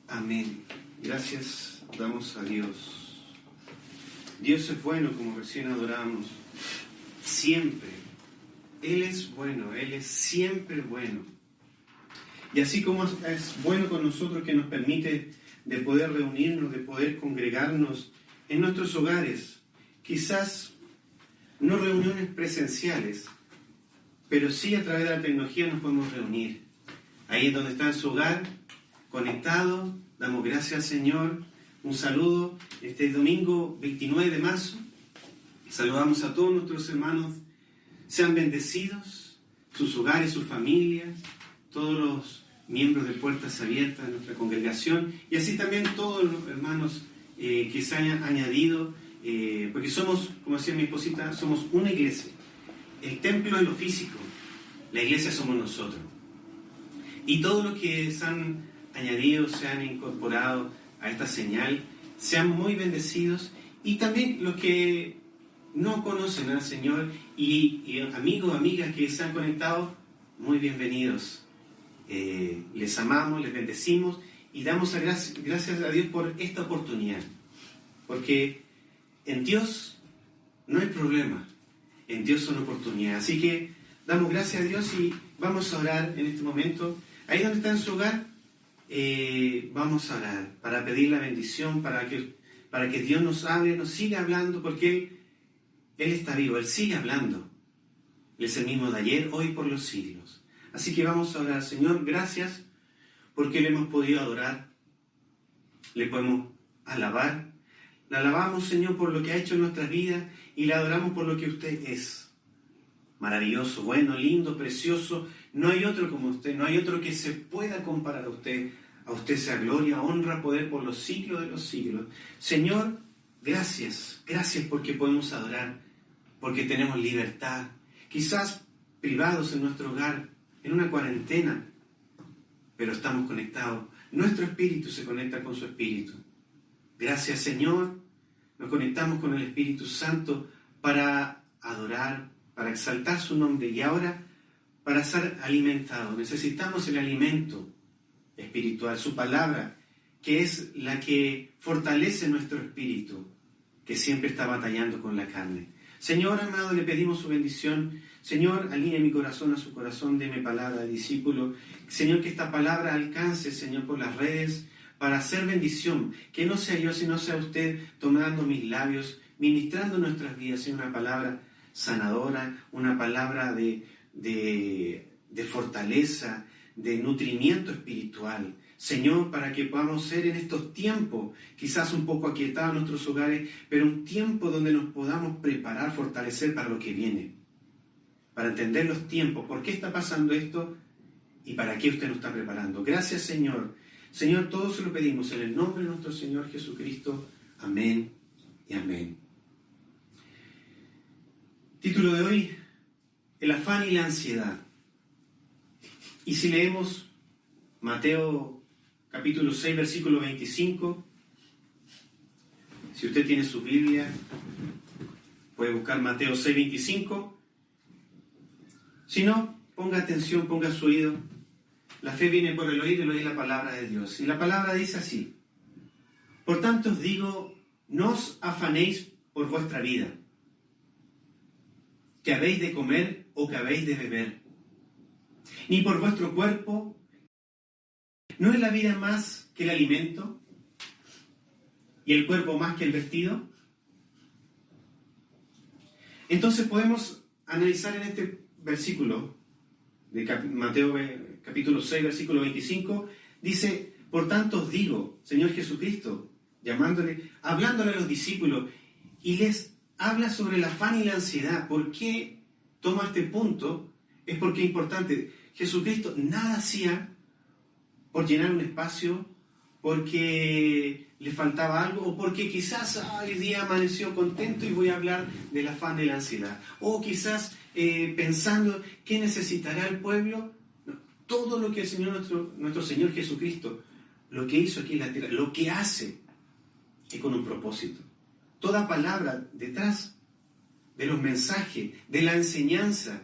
Amén. Gracias damos a Dios. Dios es bueno, como recién adoramos. Siempre. Él es bueno, Él es siempre bueno. Y así como es bueno con nosotros, que nos permite de poder reunirnos, de poder congregarnos en nuestros hogares. Quizás no reuniones presenciales, pero sí a través de la tecnología nos podemos reunir. Ahí es donde está en su hogar, conectado. Damos gracias al Señor. Un saludo este domingo 29 de marzo. Saludamos a todos nuestros hermanos. Sean bendecidos sus hogares, sus familias, todos los miembros de Puertas Abiertas de nuestra congregación, y así también todos los hermanos que se hayan añadido, porque somos, como decía mi esposita, somos una iglesia. El templo es lo físico, la iglesia somos nosotros. Y todos los que se han añadido, se han incorporado a esta señal, sean muy bendecidos, y también los que no conocen al Señor y amigos, amigas que se han conectado, muy bienvenidos. Les amamos, les bendecimos y damos gracias a Dios por esta oportunidad. Porque en Dios no hay problema, en Dios son oportunidades. Así que damos gracias a Dios y vamos a orar en este momento. Ahí donde está en su hogar, vamos a orar para pedir la bendición, para que Dios nos hable, nos siga hablando, porque Él está vivo, Él sigue hablando. Él es el mismo de ayer, hoy, por los siglos. Así que vamos a orar. Señor, gracias porque le hemos podido adorar, le podemos alabar. Le alabamos, Señor, por lo que ha hecho en nuestras vidas y le adoramos por lo que usted es. Maravilloso, bueno, lindo, precioso. No hay otro como usted, no hay otro que se pueda comparar a usted. A usted sea gloria, honra, poder por los siglos de los siglos. Señor, gracias porque podemos adorar, porque tenemos libertad. Quizás privados en nuestro hogar, en una cuarentena, pero estamos conectados. Nuestro espíritu se conecta con su espíritu. Gracias, Señor. Nos conectamos con el Espíritu Santo para adorar, para exaltar su nombre y ahora para ser alimentados. Necesitamos el alimento espiritual, su palabra, que es la que fortalece nuestro espíritu, que siempre está batallando con la carne. Señor amado, le pedimos su bendición. Señor, alinee mi corazón a su corazón, deme palabra de discípulo. Señor, que esta palabra alcance, Señor, por las redes, para hacer bendición. Que no sea yo, sino sea usted tomando mis labios, ministrando nuestras vidas, Señor, una palabra sanadora, una palabra de fortaleza, de nutrimiento espiritual. Señor, para que podamos ser en estos tiempos, quizás un poco aquietados en nuestros hogares, pero un tiempo donde nos podamos preparar, fortalecer para lo que viene. Para entender los tiempos, por qué está pasando esto y para qué usted nos está preparando. Gracias, Señor. Señor, todo se lo pedimos en el nombre de nuestro Señor Jesucristo. Amén y amén. Título de hoy, el afán y la ansiedad. Y si leemos Mateo capítulo 6, versículo 25, si usted tiene su Biblia, puede buscar Mateo 6, 25. Si no, ponga atención, ponga su oído. La fe viene por el oído y el oír la palabra de Dios. Y la palabra dice así: por tanto os digo, no os afanéis por vuestra vida, que habéis de comer o que habéis de beber, ni por vuestro cuerpo. ¿No es la vida más que el alimento y el cuerpo más que el vestido? Entonces podemos analizar en este versículo de Mateo capítulo 6, versículo 25, dice: por tanto os digo, Señor Jesucristo, hablándole a los discípulos, y les habla sobre el afán y la ansiedad. ¿Por qué toma este punto? Es porque es importante. Jesucristo nada hacía por llenar un espacio, porque le faltaba algo, o porque quizás hoy día amaneció contento y voy a hablar del afán de la ansiedad. O quizás pensando qué necesitará el pueblo. No, todo lo que el Señor, nuestro Señor Jesucristo, lo que hizo aquí en la tierra, lo que hace, es con un propósito. Toda palabra detrás de los mensajes, de la enseñanza,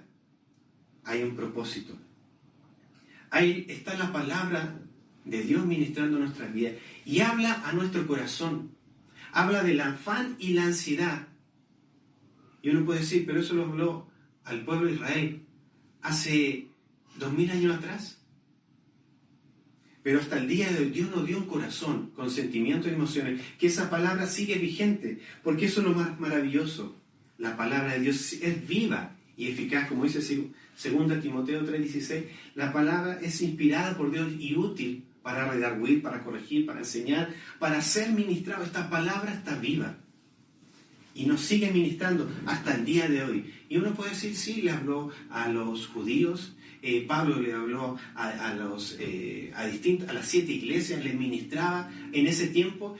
hay un propósito. Ahí está la palabra de Dios ministrando nuestras vidas. Y habla a nuestro corazón. Habla del afán y la ansiedad. Y uno puede decir, pero eso lo habló al pueblo de Israel hace 2000 años atrás. Pero hasta el día de hoy Dios nos dio un corazón con sentimientos y emociones, que esa palabra sigue vigente, porque eso es lo más maravilloso. La palabra de Dios es viva y eficaz, como dice 2 Timoteo 3:16. La palabra es inspirada por Dios y útil para redarguir, para corregir, para enseñar, para ser ministrado. Esta palabra está viva y nos sigue ministrando hasta el día de hoy. Y uno puede decir, sí, le habló a los judíos, Pablo le habló a las 7 iglesias, les ministraba en ese tiempo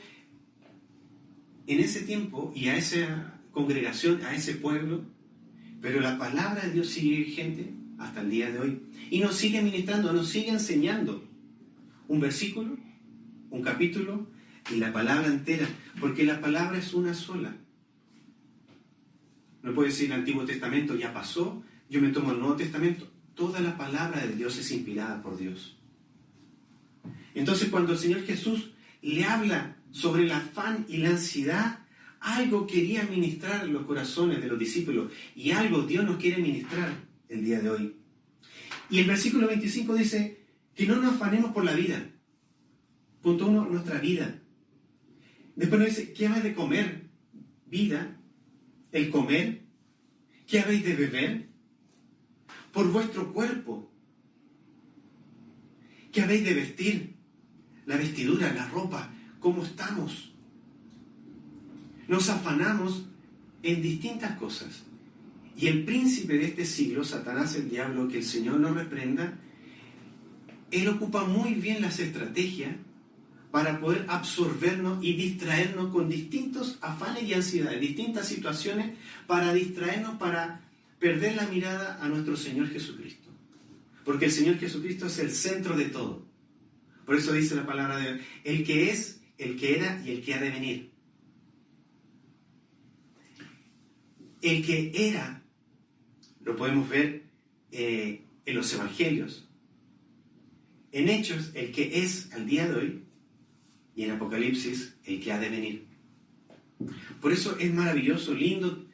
y a esa congregación, a ese pueblo, pero la palabra de Dios sigue vigente hasta el día de hoy. Y nos sigue ministrando, nos sigue enseñando. Un versículo, un capítulo y la palabra entera, porque la palabra es una sola. No puede decir el Antiguo Testamento ya pasó, yo me tomo el Nuevo Testamento. Toda la palabra de Dios es inspirada por Dios. Entonces, cuando el Señor Jesús le habla sobre el afán y la ansiedad, algo quería ministrar en los corazones de los discípulos y algo Dios nos quiere ministrar el día de hoy. Y el versículo 25 dice que no nos afanemos por la vida. Punto 1, nuestra vida. Después nos dice, ¿qué habéis de comer? Vida. El comer. ¿Qué habéis de beber? Por vuestro cuerpo. ¿Qué habéis de vestir? La vestidura, la ropa. ¿Cómo estamos? Nos afanamos en distintas cosas. Y el príncipe de este siglo, Satanás, el diablo, que el Señor nos reprenda, él ocupa muy bien las estrategias para poder absorbernos y distraernos con distintos afanes y ansiedades, distintas situaciones, para distraernos, para perder la mirada a nuestro Señor Jesucristo. Porque el Señor Jesucristo es el centro de todo. Por eso dice la palabra de Dios, el que es, el que era y el que ha de venir. El que era, lo podemos ver en los evangelios. En Hechos, el que es al día de hoy, y en Apocalipsis, el que ha de venir. Por eso es maravilloso, lindo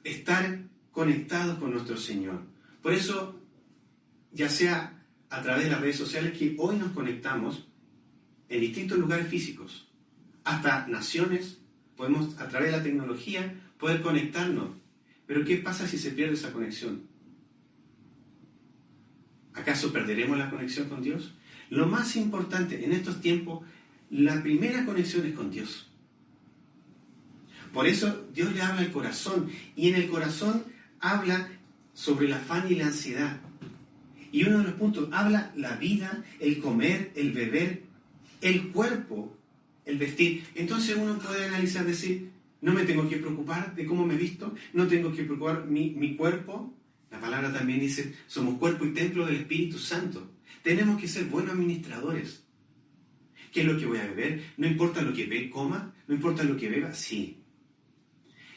estar conectados con nuestro Señor. Por eso, ya sea a través de las redes sociales, que hoy nos conectamos en distintos lugares físicos, hasta naciones, podemos a través de la tecnología poder conectarnos. Pero ¿qué pasa si se pierde esa conexión? ¿Acaso perderemos la conexión con Dios? Lo más importante en estos tiempos, la primera conexión es con Dios. Por eso Dios le habla al corazón, y en el corazón habla sobre el afán y la ansiedad. Y uno de los puntos, habla la vida, el comer, el beber, el cuerpo, el vestir. Entonces uno puede analizar, decir, no me tengo que preocupar de cómo me visto, no tengo que preocupar mi cuerpo. La palabra también dice, somos cuerpo y templo del Espíritu Santo. Tenemos que ser buenos administradores. ¿Qué es lo que voy a beber? No importa lo que coma, no importa lo que beba, sí.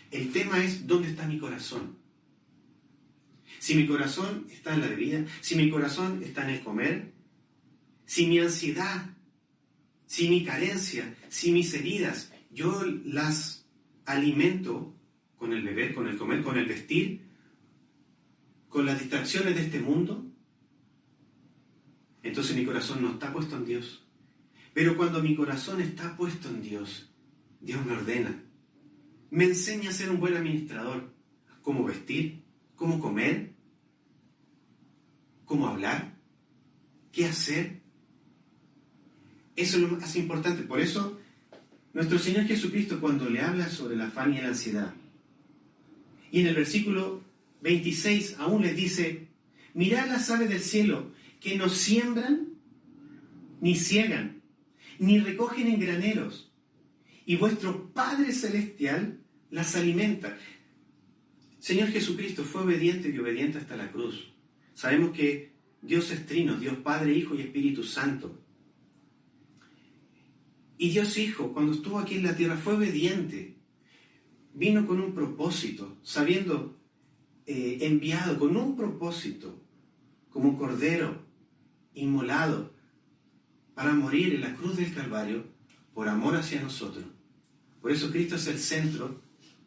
El tema es, ¿dónde está mi corazón? Si mi corazón está en la bebida, si mi corazón está en el comer, si mi ansiedad, si mi carencia, si mis heridas, yo las alimento con el beber, con el comer, con el vestir, con las distracciones de este mundo, entonces mi corazón no está puesto en Dios. Pero cuando mi corazón está puesto en Dios, Dios me ordena, me enseña a ser un buen administrador, cómo vestir, cómo comer, cómo hablar, qué hacer. Eso es lo más importante. Por eso, nuestro Señor Jesucristo, cuando le habla sobre el afán y la ansiedad, y en el versículo 26 aún les dice, mirad las aves del cielo, que no siembran, ni ciegan, ni recogen en graneros, y vuestro Padre Celestial las alimenta. Señor Jesucristo fue obediente y obediente hasta la cruz. Sabemos que Dios es trino, Dios Padre, Hijo y Espíritu Santo. Y Dios Hijo, cuando estuvo aquí en la tierra, fue obediente. Vino con un propósito, sabiendo, enviado con un propósito, como un cordero inmolado, para morir en la cruz del Calvario por amor hacia nosotros. Por eso Cristo es el centro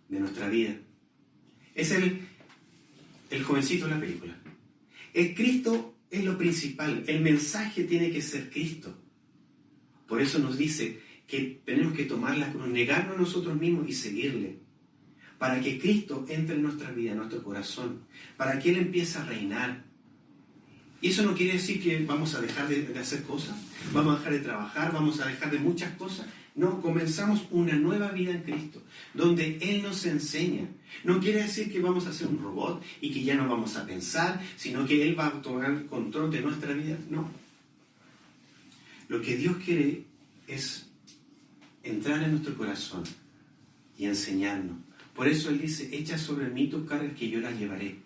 de nuestra vida. Es el jovencito de la película. El Cristo es lo principal. El mensaje tiene que ser Cristo. Por eso nos dice que tenemos que tomar la cruz, negarnos a nosotros mismos y seguirle. Para que Cristo entre en nuestra vida, en nuestro corazón. Para que Él empiece a reinar. Y eso no quiere decir que vamos a dejar de hacer cosas, vamos a dejar de trabajar, vamos a dejar de muchas cosas. No, comenzamos una nueva vida en Cristo, donde Él nos enseña. No quiere decir que vamos a ser un robot y que ya no vamos a pensar, sino que Él va a tomar control de nuestra vida. No. Lo que Dios quiere es entrar en nuestro corazón y enseñarnos. Por eso Él dice, echa sobre mí tus cargas que yo las llevaré.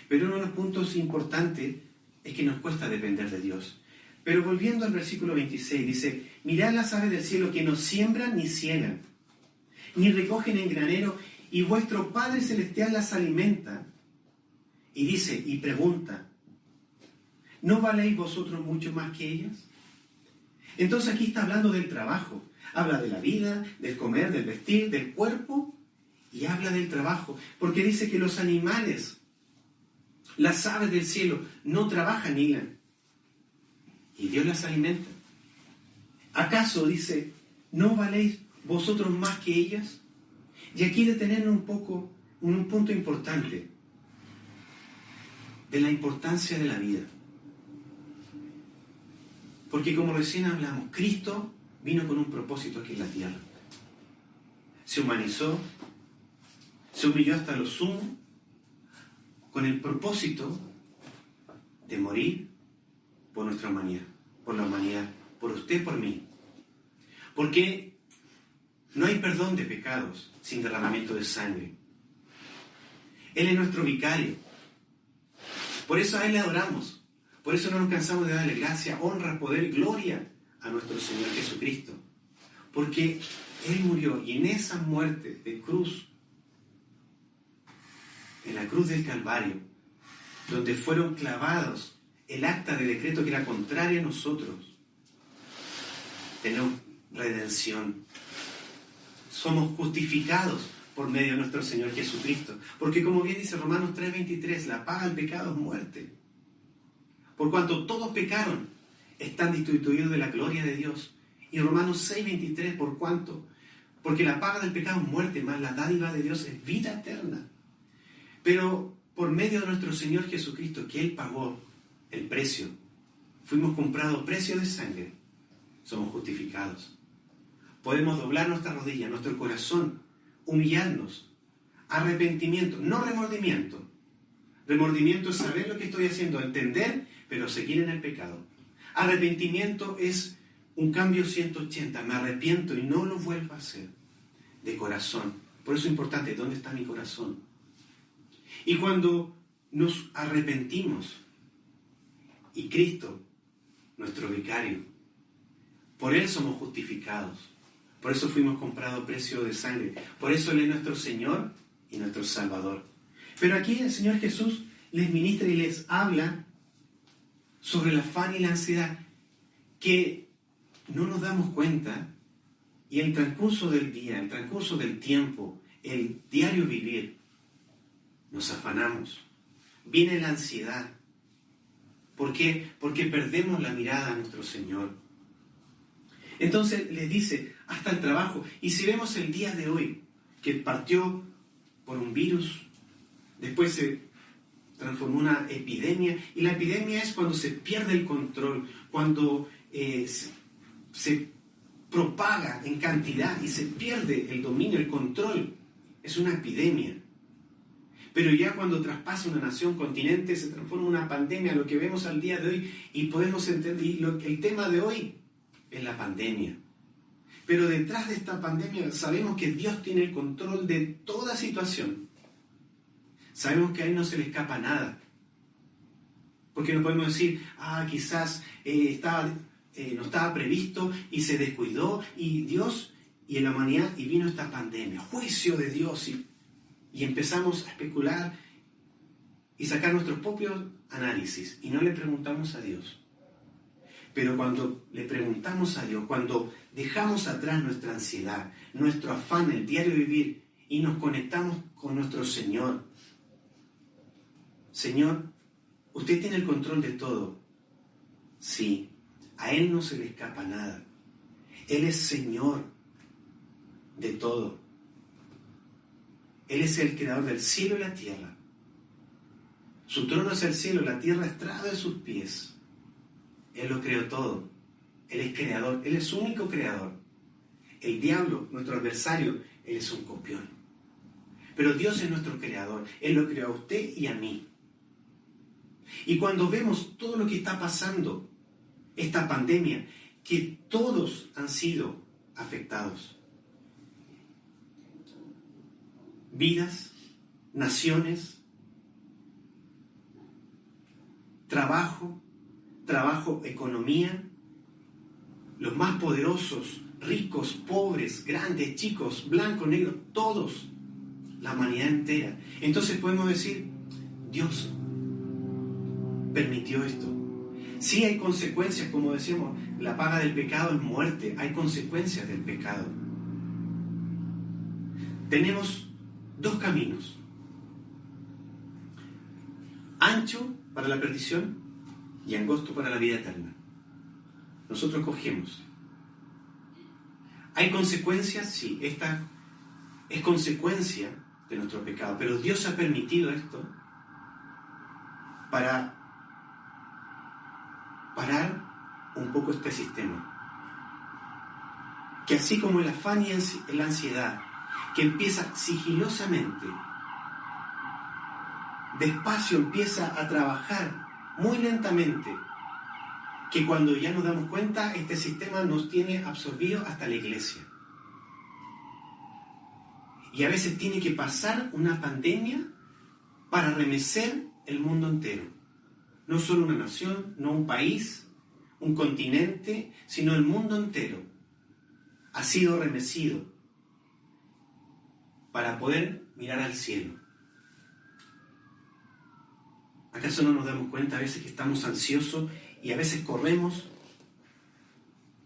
Pero uno de los puntos importantes es que nos cuesta depender de Dios. Pero volviendo al versículo 26, dice, mirad las aves del cielo que no siembran ni ciegan, ni recogen en granero, y vuestro Padre Celestial las alimenta. Y dice, y pregunta, ¿no valéis vosotros mucho más que ellas? Entonces aquí está hablando del trabajo. Habla de la vida, del comer, del vestir, del cuerpo, y habla del trabajo. Porque dice que los animales, las aves del cielo, no trabajan ni hilan. Y Dios las alimenta. ¿Acaso, dice, no valéis vosotros más que ellas? Y aquí detenernos un poco en un punto importante de la importancia de la vida. Porque como recién hablamos, Cristo vino con un propósito aquí en la tierra. Se humanizó, se humilló hasta lo sumo, con el propósito de morir por nuestra humanidad, por la humanidad, por usted, por mí. Porque no hay perdón de pecados sin derramamiento de sangre. Él es nuestro vicario. Por eso a Él le adoramos. Por eso no nos cansamos de darle gracia, honra, poder y gloria a nuestro Señor Jesucristo. Porque Él murió y en esa muerte de cruz, en la cruz del Calvario, donde fueron clavados el acta de decreto que era contraria a nosotros, tenemos redención. Somos justificados por medio de nuestro Señor Jesucristo. Porque como bien dice Romanos 3:23, la paga del pecado es muerte. Por cuanto todos pecaron, están destituidos de la gloria de Dios. Y Romanos 6:23, ¿por cuánto? Porque la paga del pecado es muerte, más la dádiva de Dios es vida eterna. Pero por medio de nuestro Señor Jesucristo, que Él pagó el precio, fuimos comprados precio de sangre, somos justificados. Podemos doblar nuestra rodilla, nuestro corazón, humillarnos, arrepentimiento, no remordimiento. Remordimiento es saber lo que estoy haciendo, entender, pero seguir en el pecado. Arrepentimiento es un cambio 180, me arrepiento y no lo vuelvo a hacer, de corazón. Por eso es importante, ¿dónde está mi corazón? Y cuando nos arrepentimos, y Cristo, nuestro vicario, por Él somos justificados, por eso fuimos comprados a precio de sangre, por eso Él es nuestro Señor y nuestro Salvador. Pero aquí el Señor Jesús les ministra y les habla sobre el afán y la ansiedad, que no nos damos cuenta, y el transcurso del día, el transcurso del tiempo, el diario vivir, nos afanamos. Viene la ansiedad. ¿Por qué? Porque perdemos la mirada a nuestro Señor. Entonces les dice, hasta el trabajo. Y si vemos el día de hoy, que partió por un virus, después se transformó en una epidemia, y la epidemia es cuando se pierde el control, cuando se propaga en cantidad y se pierde el dominio, el control. Es una epidemia. Pero ya cuando traspasa una nación, continente, se transforma en una pandemia, lo que vemos al día de hoy, y podemos entender, el tema de hoy es la pandemia. Pero detrás de esta pandemia sabemos que Dios tiene el control de toda situación. Sabemos que a Él no se le escapa nada. Porque no podemos decir, quizás no estaba previsto y se descuidó, y Dios y en la humanidad, y vino esta pandemia, juicio de Dios, y empezamos a especular y sacar nuestros propios análisis, y no le preguntamos a Dios. Pero cuando le preguntamos a Dios, cuando dejamos atrás nuestra ansiedad, nuestro afán, el diario vivir, y nos conectamos con nuestro Señor. Señor, usted tiene el control de todo. Sí, a Él no se le escapa nada. Él es Señor de todo. Él es el creador del cielo y la tierra. Su trono es el cielo, la tierra estrado de sus pies. Él lo creó todo. Él es creador, Él es su único creador. El diablo, nuestro adversario, Él es un copión. Pero Dios es nuestro creador. Él lo creó a usted y a mí. Y cuando vemos todo lo que está pasando, esta pandemia, que todos han sido afectados. Vidas, naciones, trabajo, economía, los más poderosos, ricos, pobres, grandes, chicos, blancos, negros, todos, la humanidad entera. Entonces podemos decir, Dios permitió esto. Sí hay consecuencias, como decíamos, la paga del pecado es muerte, hay consecuencias del pecado. Tenemos dos caminos. Ancho para la perdición y angosto para la vida eterna. Nosotros cogemos. ¿Hay consecuencias? Sí, esta es consecuencia de nuestro pecado, pero Dios ha permitido esto para parar un poco este sistema. Que así como el afán y la ansiedad, que empieza sigilosamente, despacio empieza a trabajar muy lentamente, que cuando ya nos damos cuenta, este sistema nos tiene absorbido hasta la iglesia. Y a veces tiene que pasar una pandemia para remecer el mundo entero. No solo una nación, no un país, un continente, sino el mundo entero ha sido remecido para poder mirar al cielo. ¿Acaso no nos damos cuenta a veces que estamos ansiosos y a veces corremos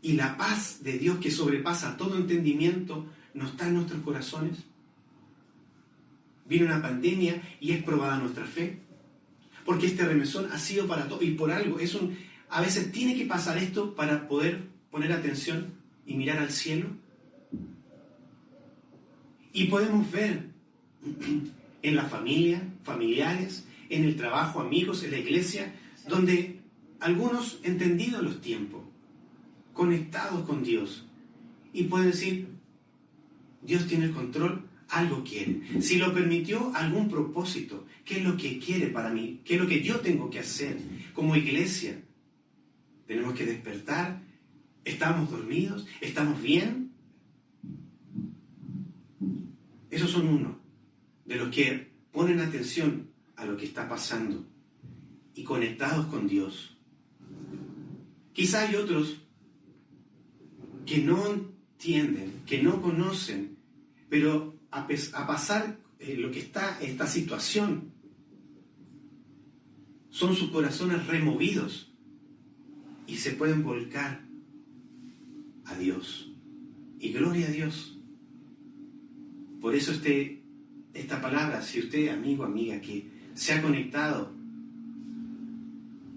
y la paz de Dios que sobrepasa todo entendimiento no está en nuestros corazones? Viene una pandemia y es probada nuestra fe, porque este remesón ha sido para todo y por algo. A veces tiene que pasar esto para poder poner atención y mirar al cielo. Y podemos ver en la familia, familiares, en el trabajo, amigos, en la iglesia, donde algunos entendidos los tiempos, conectados con Dios, y pueden decir, Dios tiene el control, algo quiere. Si lo permitió, algún propósito. ¿Qué es lo que quiere para mí? ¿Qué es lo que yo tengo que hacer? Como iglesia, tenemos que despertar. ¿Estamos dormidos? ¿Estamos bien? Esos son uno de los que ponen atención a lo que está pasando y conectados con Dios. Quizá hay otros que no entienden, que no conocen, pero a pasar lo que está esta situación, son sus corazones removidos y se pueden volcar a Dios. Y gloria a Dios. Por eso esta palabra, si usted, amigo, amiga, que se ha conectado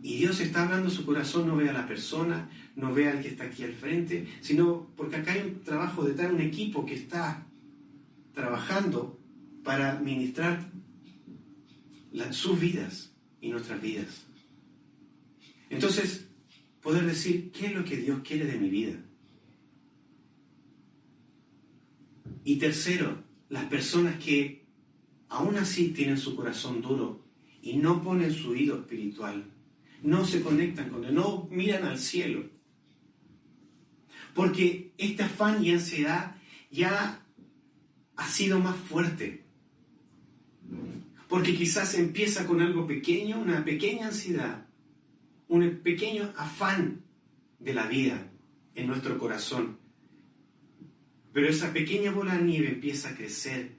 y Dios está hablando a su corazón, no ve a la persona, no ve al que está aquí al frente, sino porque acá hay un trabajo detrás, un equipo que está trabajando para ministrar sus vidas y nuestras vidas. Entonces, poder decir, ¿qué es lo que Dios quiere de mi vida? Y tercero, las personas que aún así tienen su corazón duro y no ponen su oído espiritual, no se conectan con Dios, no miran al cielo. Porque este afán y ansiedad ya ha sido más fuerte. Porque quizás empieza con algo pequeño, una pequeña ansiedad, un pequeño afán de la vida en nuestro corazón. Pero esa pequeña bola de nieve empieza a crecer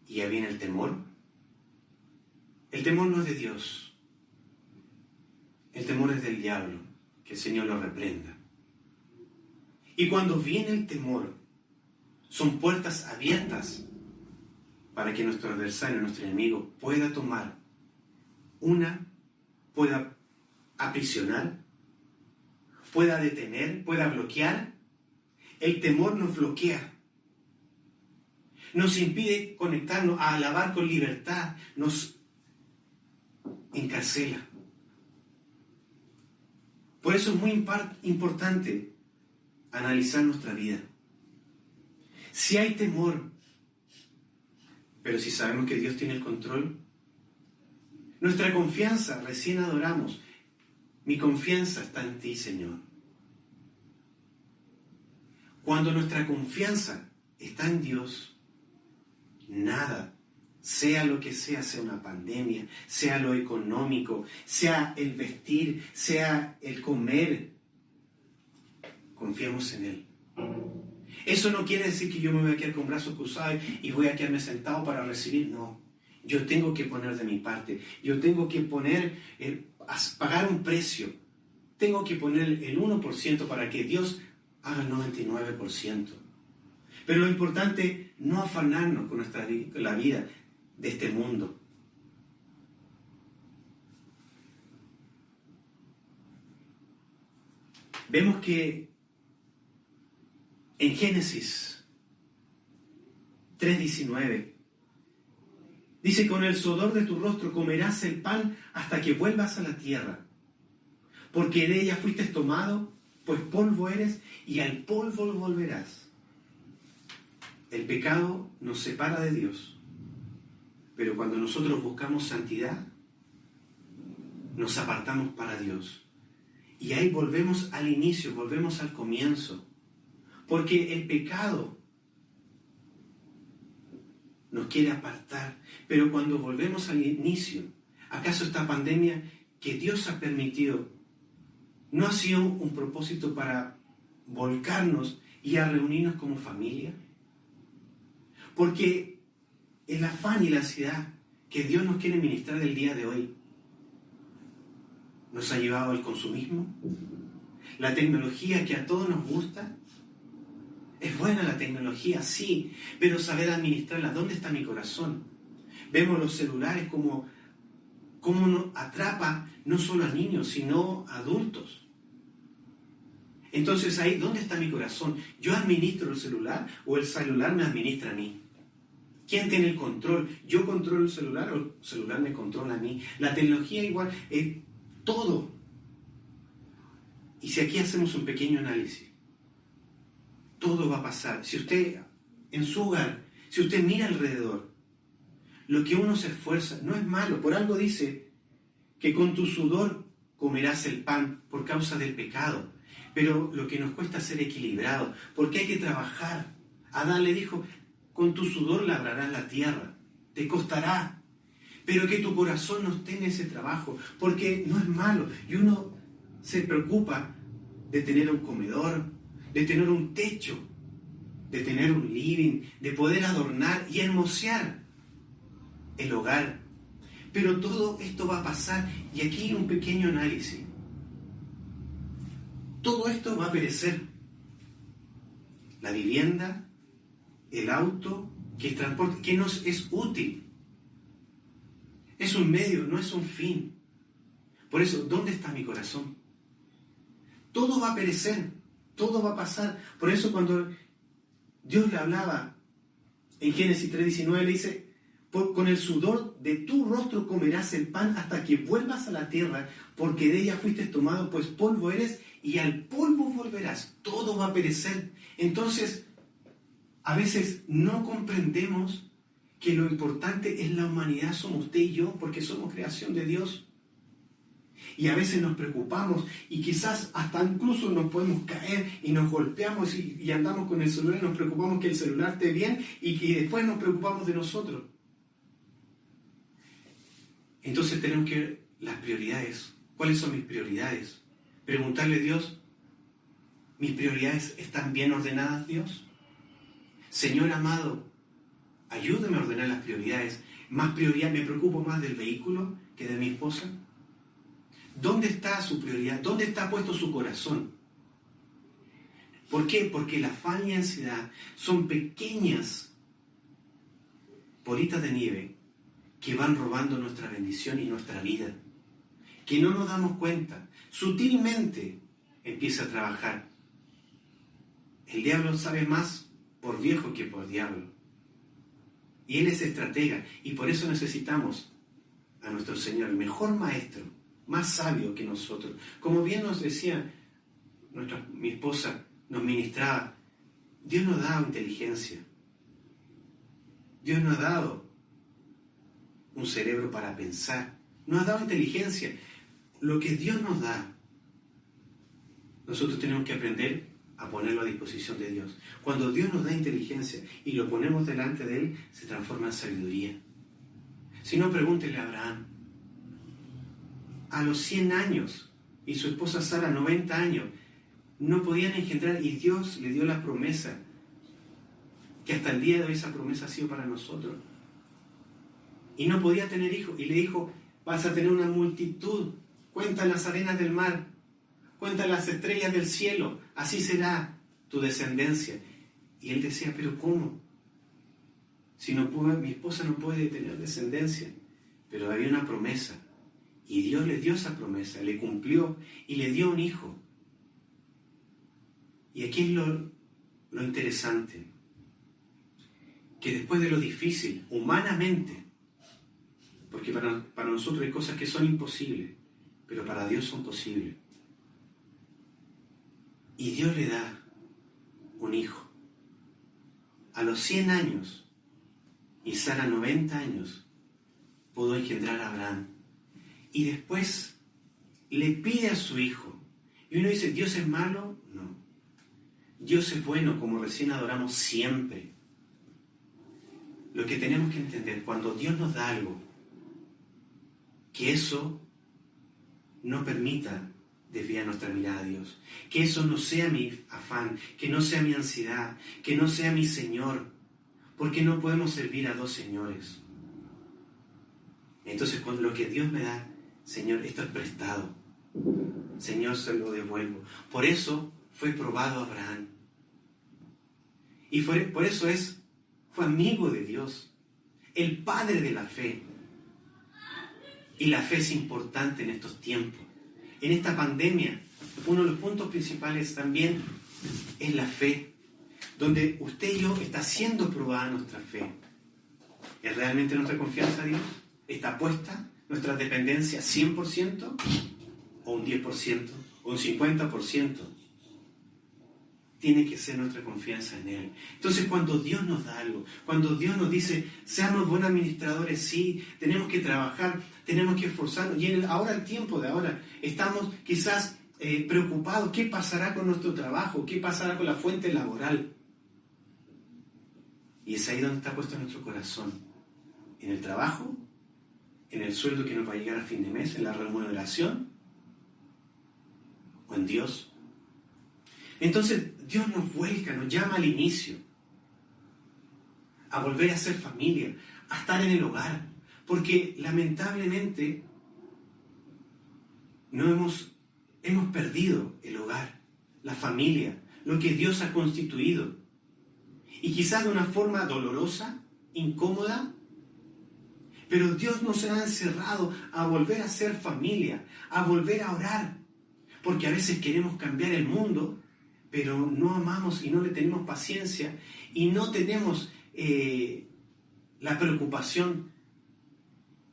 y ya viene el temor. El temor no es de Dios. El temor es del diablo, que el Señor lo reprenda. Y cuando viene el temor, son puertas abiertas para que nuestro adversario, nuestro enemigo, pueda tomar pueda aprisionar, pueda detener, pueda bloquear. El temor nos bloquea, nos impide conectarnos a alabar con libertad, nos encarcela. Por eso es muy importante analizar nuestra vida. Si hay temor, pero si sabemos que Dios tiene el control, nuestra confianza, recién adoramos, mi confianza está en ti, Señor. Cuando nuestra confianza está en Dios, nada, sea lo que sea una pandemia, sea lo económico, sea el vestir, sea el comer, confiamos en Él. Eso no quiere decir que yo me voy a quedar con brazos cruzados y voy a quedarme sentado para recibir, no. Yo tengo que poner de mi parte, yo tengo que pagar un precio, tengo que poner el 1% para que Dios haga el 99%. Pero lo importante, no afanarnos con la vida de este mundo. Vemos que en Génesis 3:19 dice: con el sudor de tu rostro comerás el pan hasta que vuelvas a la tierra, porque de ella fuiste tomado, pues polvo eres y al polvo volverás. El pecado nos separa de Dios, pero cuando nosotros buscamos santidad, nos apartamos para Dios. Y ahí volvemos al inicio, volvemos al comienzo, porque el pecado nos quiere apartar. Pero cuando volvemos al inicio, ¿acaso esta pandemia que Dios ha permitido no ha sido un propósito para volcarnos y a reunirnos como familia? Porque el afán y la ansiedad que Dios nos quiere ministrar el día de hoy nos ha llevado al consumismo. La tecnología que a todos nos gusta, es buena la tecnología, sí, pero saber administrarla. ¿Dónde está mi corazón? Vemos los celulares como nos atrapa no solo a niños, sino a adultos. Entonces ahí, ¿dónde está mi corazón? ¿Yo administro el celular o el celular me administra a mí? ¿Quién tiene el control? ¿Yo controlo el celular o el celular me controla a mí? La tecnología igual, todo. Y si aquí hacemos un pequeño análisis, todo va a pasar. Si usted, en su hogar, si usted mira alrededor, lo que uno se esfuerza no es malo. Por algo dice que con tu sudor comerás el pan por causa del pecado. Pero lo que nos cuesta es ser equilibrado, porque hay que trabajar. Adán le dijo: con tu sudor labrarás la tierra, te costará. Pero que tu corazón no esté en ese trabajo, porque no es malo. Y uno se preocupa de tener un comedor, de tener un techo, de tener un living, de poder adornar y hermosear el hogar. Pero todo esto va a pasar, y aquí un pequeño análisis. Todo esto va a perecer. La vivienda, el auto, que es transporte, que nos es útil. Es un medio, no es un fin. Por eso, ¿dónde está mi corazón? Todo va a perecer, todo va a pasar. Por eso cuando Dios le hablaba en Génesis 3:19, le dice: con el sudor de tu rostro comerás el pan hasta que vuelvas a la tierra, porque de ella fuiste tomado, pues polvo eres y al polvo volverás. Todo va a perecer. Entonces, a veces no comprendemos que lo importante es la humanidad, somos usted y yo, porque somos creación de Dios. Y a veces nos preocupamos y quizás hasta incluso nos podemos caer y nos golpeamos y andamos con el celular y nos preocupamos que el celular esté bien y después nos preocupamos de nosotros. Entonces tenemos que ver las prioridades. ¿Cuáles son mis prioridades? Preguntarle a Dios: ¿mis prioridades están bien ordenadas, Dios? Señor amado, ayúdame a ordenar las prioridades. ¿Más prioridad? ¿Me preocupo más del vehículo que de mi esposa? ¿Dónde está su prioridad? ¿Dónde está puesto su corazón? ¿Por qué? Porque la afán y ansiedad son pequeñas bolitas de nieve que van robando nuestra bendición y nuestra vida, que no nos damos cuenta. Sutilmente empieza a trabajar. El diablo sabe más por viejo que por diablo. Y él es estratega, y por eso necesitamos a nuestro Señor, el mejor maestro, más sabio que nosotros. Como bien nos decía mi esposa, nos ministraba, Dios nos ha dado inteligencia. Dios nos ha dado un cerebro para pensar. Nos ha dado inteligencia. Lo que Dios nos da, nosotros tenemos que aprender a ponerlo a disposición de Dios. Cuando Dios nos da inteligencia y lo ponemos delante de Él, se transforma en sabiduría. Si no, pregúntenle a Abraham. A los 100 años, y su esposa Sara 90 años, no podían engendrar, y Dios le dio la promesa, que hasta el día de hoy esa promesa ha sido para nosotros. Y no podía tener hijos, y le dijo, vas a tener una multitud, cuenta las arenas del mar, cuenta las estrellas del cielo, así será tu descendencia. Y él decía, pero ¿cómo? Si no puedo, mi esposa no puede tener descendencia. Pero había una promesa, y Dios le dio esa promesa, le cumplió y le dio un hijo. Y aquí es lo interesante, que después de lo difícil, humanamente, porque para nosotros hay cosas que son imposibles, pero para Dios son posibles. Y Dios le da un hijo. A los 100 años, y Sara 90 años, pudo engendrar a Abraham. Y después le pide a su hijo. Y uno dice, ¿Dios es malo? No. Dios es bueno, como recién adoramos siempre. Lo que tenemos que entender, cuando Dios nos da algo, que eso no permita desviar nuestra mirada a Dios. Que eso no sea mi afán, que no sea mi ansiedad, que no sea mi Señor. Porque no podemos servir a dos señores. Entonces, cuando lo que Dios me da, Señor, esto es prestado. Señor, se lo devuelvo. Por eso fue probado Abraham. Y por eso fue amigo de Dios. El padre de la fe. Y la fe es importante en estos tiempos. En esta pandemia, uno de los puntos principales también es la fe, donde usted y yo está siendo probada nuestra fe. ¿Es realmente nuestra confianza a Dios? ¿Está puesta nuestra dependencia 100%? ¿O un 10%? ¿O un 50%? Tiene que ser nuestra confianza en Él. Entonces, cuando Dios nos da algo, cuando Dios nos dice, seamos buenos administradores, sí, tenemos que trabajar, tenemos que esforzarnos. Y ahora, el tiempo de ahora, estamos quizás preocupados. ¿Qué pasará con nuestro trabajo? ¿Qué pasará con la fuente laboral? Y es ahí donde está puesto nuestro corazón. ¿En el trabajo? ¿En el sueldo que nos va a llegar a fin de mes? ¿En la remuneración? ¿O en Dios? Entonces Dios nos vuelca, nos llama al inicio a volver a ser familia, a estar en el hogar, porque lamentablemente hemos perdido el hogar, la familia, lo que Dios ha constituido, y quizás de una forma dolorosa, incómoda, pero Dios nos ha encerrado a volver a ser familia, a volver a orar, porque a veces queremos cambiar el mundo, pero no amamos y no le tenemos paciencia y no tenemos la preocupación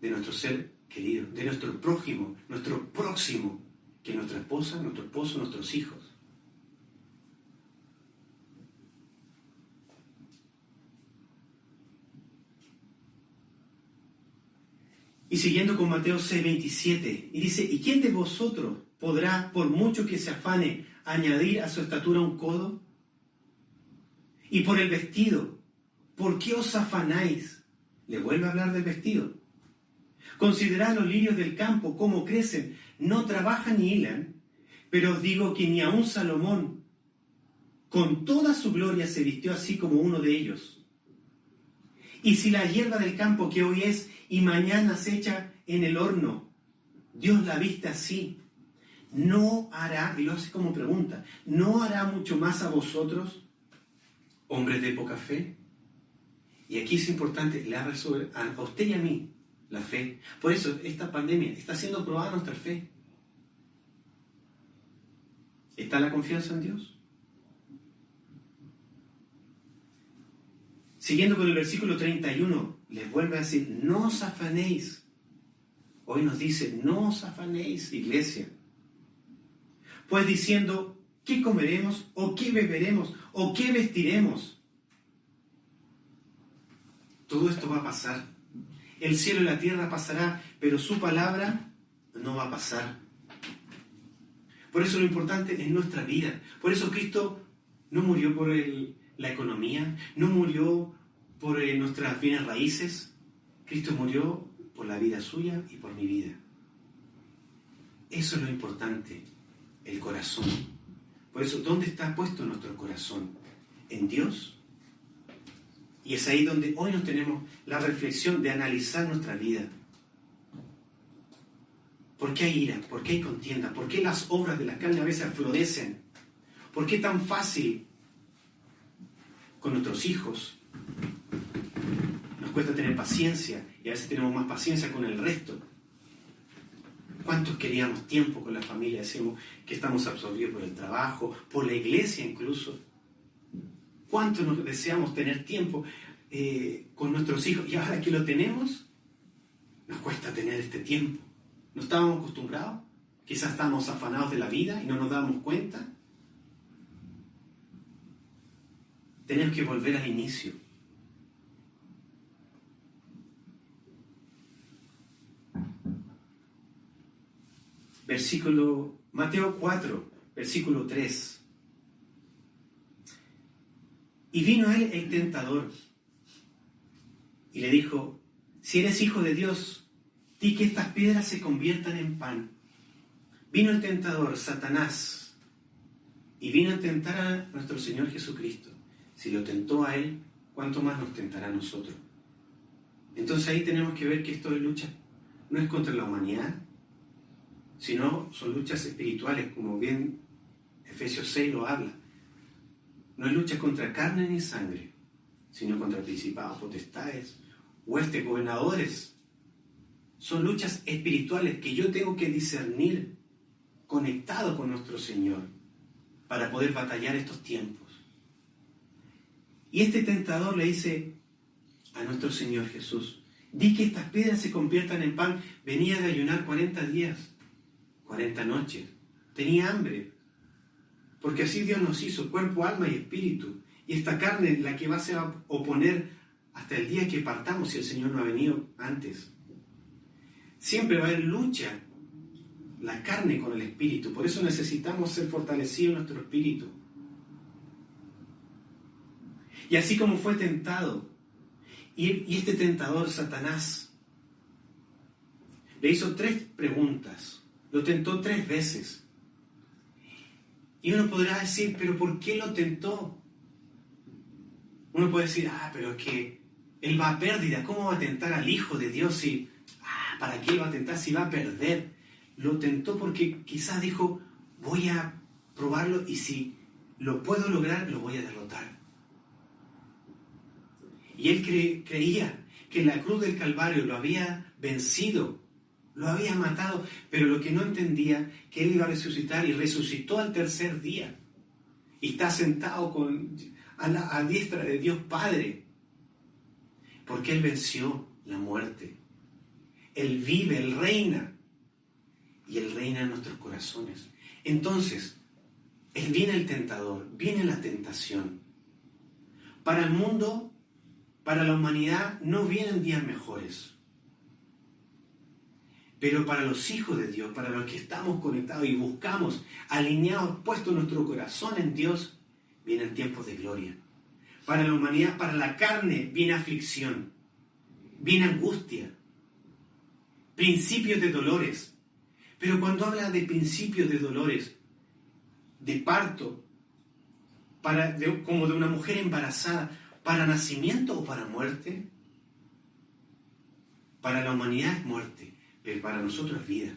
de nuestro ser querido, de nuestro prójimo, nuestro próximo, que es nuestra esposa, nuestro esposo, nuestros hijos. Y siguiendo con Mateo 6:27, y dice, ¿y quién de vosotros podrá, por mucho que se afane, añadir a su estatura un codo? Y por el vestido, ¿por qué os afanáis? Le vuelve a hablar del vestido. Considerad los lirios del campo, cómo crecen, no trabajan ni hilan, pero os digo que ni aun Salomón, con toda su gloria, se vistió así como uno de ellos. Y si la hierba del campo que hoy es y mañana se echa en el horno, Dios la viste así. No hará, y lo hace como pregunta, ¿no hará mucho más a vosotros, hombres de poca fe? Y aquí es importante, le hará sobre a usted y a mí la fe. Por eso esta pandemia está siendo probada nuestra fe. ¿Está la confianza en Dios? Siguiendo con el versículo 31, les vuelve a decir, no os afanéis. Hoy nos dice, no os afanéis, iglesia. Pues diciendo, ¿qué comeremos? ¿O qué beberemos? ¿O qué vestiremos? Todo esto va a pasar. El cielo y la tierra pasará, pero su palabra no va a pasar. Por eso lo importante es nuestra vida. Por eso Cristo no murió por la economía, no murió por nuestras bienes raíces. Cristo murió por la vida suya y por mi vida. Eso es lo importante, el corazón. Por eso, ¿dónde está puesto nuestro corazón? ¿En Dios? Y es ahí donde hoy nos tenemos la reflexión de analizar nuestra vida. ¿Por qué hay ira? ¿Por qué hay contienda? ¿Por qué las obras de la carne a veces florecen? ¿Por qué tan fácil con nuestros hijos nos cuesta tener paciencia y a veces tenemos más paciencia con el resto? ¿Cuántos queríamos tiempo con la familia? Decimos que estamos absorbidos por el trabajo, por la iglesia incluso. ¿Cuántos nos deseamos tener tiempo con nuestros hijos? Y ahora que lo tenemos, nos cuesta tener este tiempo. ¿No estábamos acostumbrados? Quizás estábamos afanados de la vida y no nos dábamos cuenta. Tenemos que volver al inicio. Mateo 4, versículo 3. Y vino a él el tentador y le dijo, si eres hijo de Dios, di que estas piedras se conviertan en pan. Vino el tentador, Satanás, y vino a tentar a nuestro Señor Jesucristo. Si lo tentó a él, ¿cuánto más nos tentará a nosotros? Entonces ahí tenemos que ver que esto de lucha no es contra la humanidad, sino son luchas espirituales, como bien Efesios 6 lo habla. No es lucha contra carne ni sangre, sino contra principados, potestades, huestes, gobernadores. Son luchas espirituales que yo tengo que discernir conectado con nuestro Señor para poder batallar estos tiempos. Y este tentador le dice a nuestro Señor Jesús, di que estas piedras se conviertan en pan. Venía de ayunar 40 días, 40 noches. Tenía hambre, porque así Dios nos hizo, cuerpo, alma y espíritu. Y esta carne la que va a ser a oponer hasta el día que partamos si el Señor no ha venido antes. Siempre va a haber lucha, la carne con el espíritu. Por eso necesitamos ser fortalecidos en nuestro espíritu. Y así como fue tentado, y este tentador, Satanás, le hizo 3 preguntas, lo tentó 3 veces. Y uno podrá decir, ¿pero por qué lo tentó? Uno puede decir, pero es que él va a pérdida, ¿cómo va a tentar al Hijo de Dios si, ¿para qué va a tentar si va a perder? Lo tentó porque quizás dijo, voy a probarlo y si lo puedo lograr, lo voy a derrotar. Y él creía que la cruz del Calvario lo había vencido, lo había matado, pero lo que no entendía, que él iba a resucitar y resucitó al tercer día. Y está sentado a diestra de Dios Padre, porque él venció la muerte. Él vive, él reina, y él reina en nuestros corazones. Entonces, viene el tentador, viene la tentación. Para el mundo, para la humanidad, no vienen días mejores. Pero para los hijos de Dios, para los que estamos conectados y buscamos, alineados, puesto nuestro corazón en Dios, vienen tiempos de gloria. Para la humanidad, para la carne, viene aflicción, viene angustia, principios de dolores. Pero cuando habla de principios de dolores, de parto, como de una mujer embarazada, ¿para nacimiento o para muerte? Para la humanidad es muerte, pero para nosotros es vida.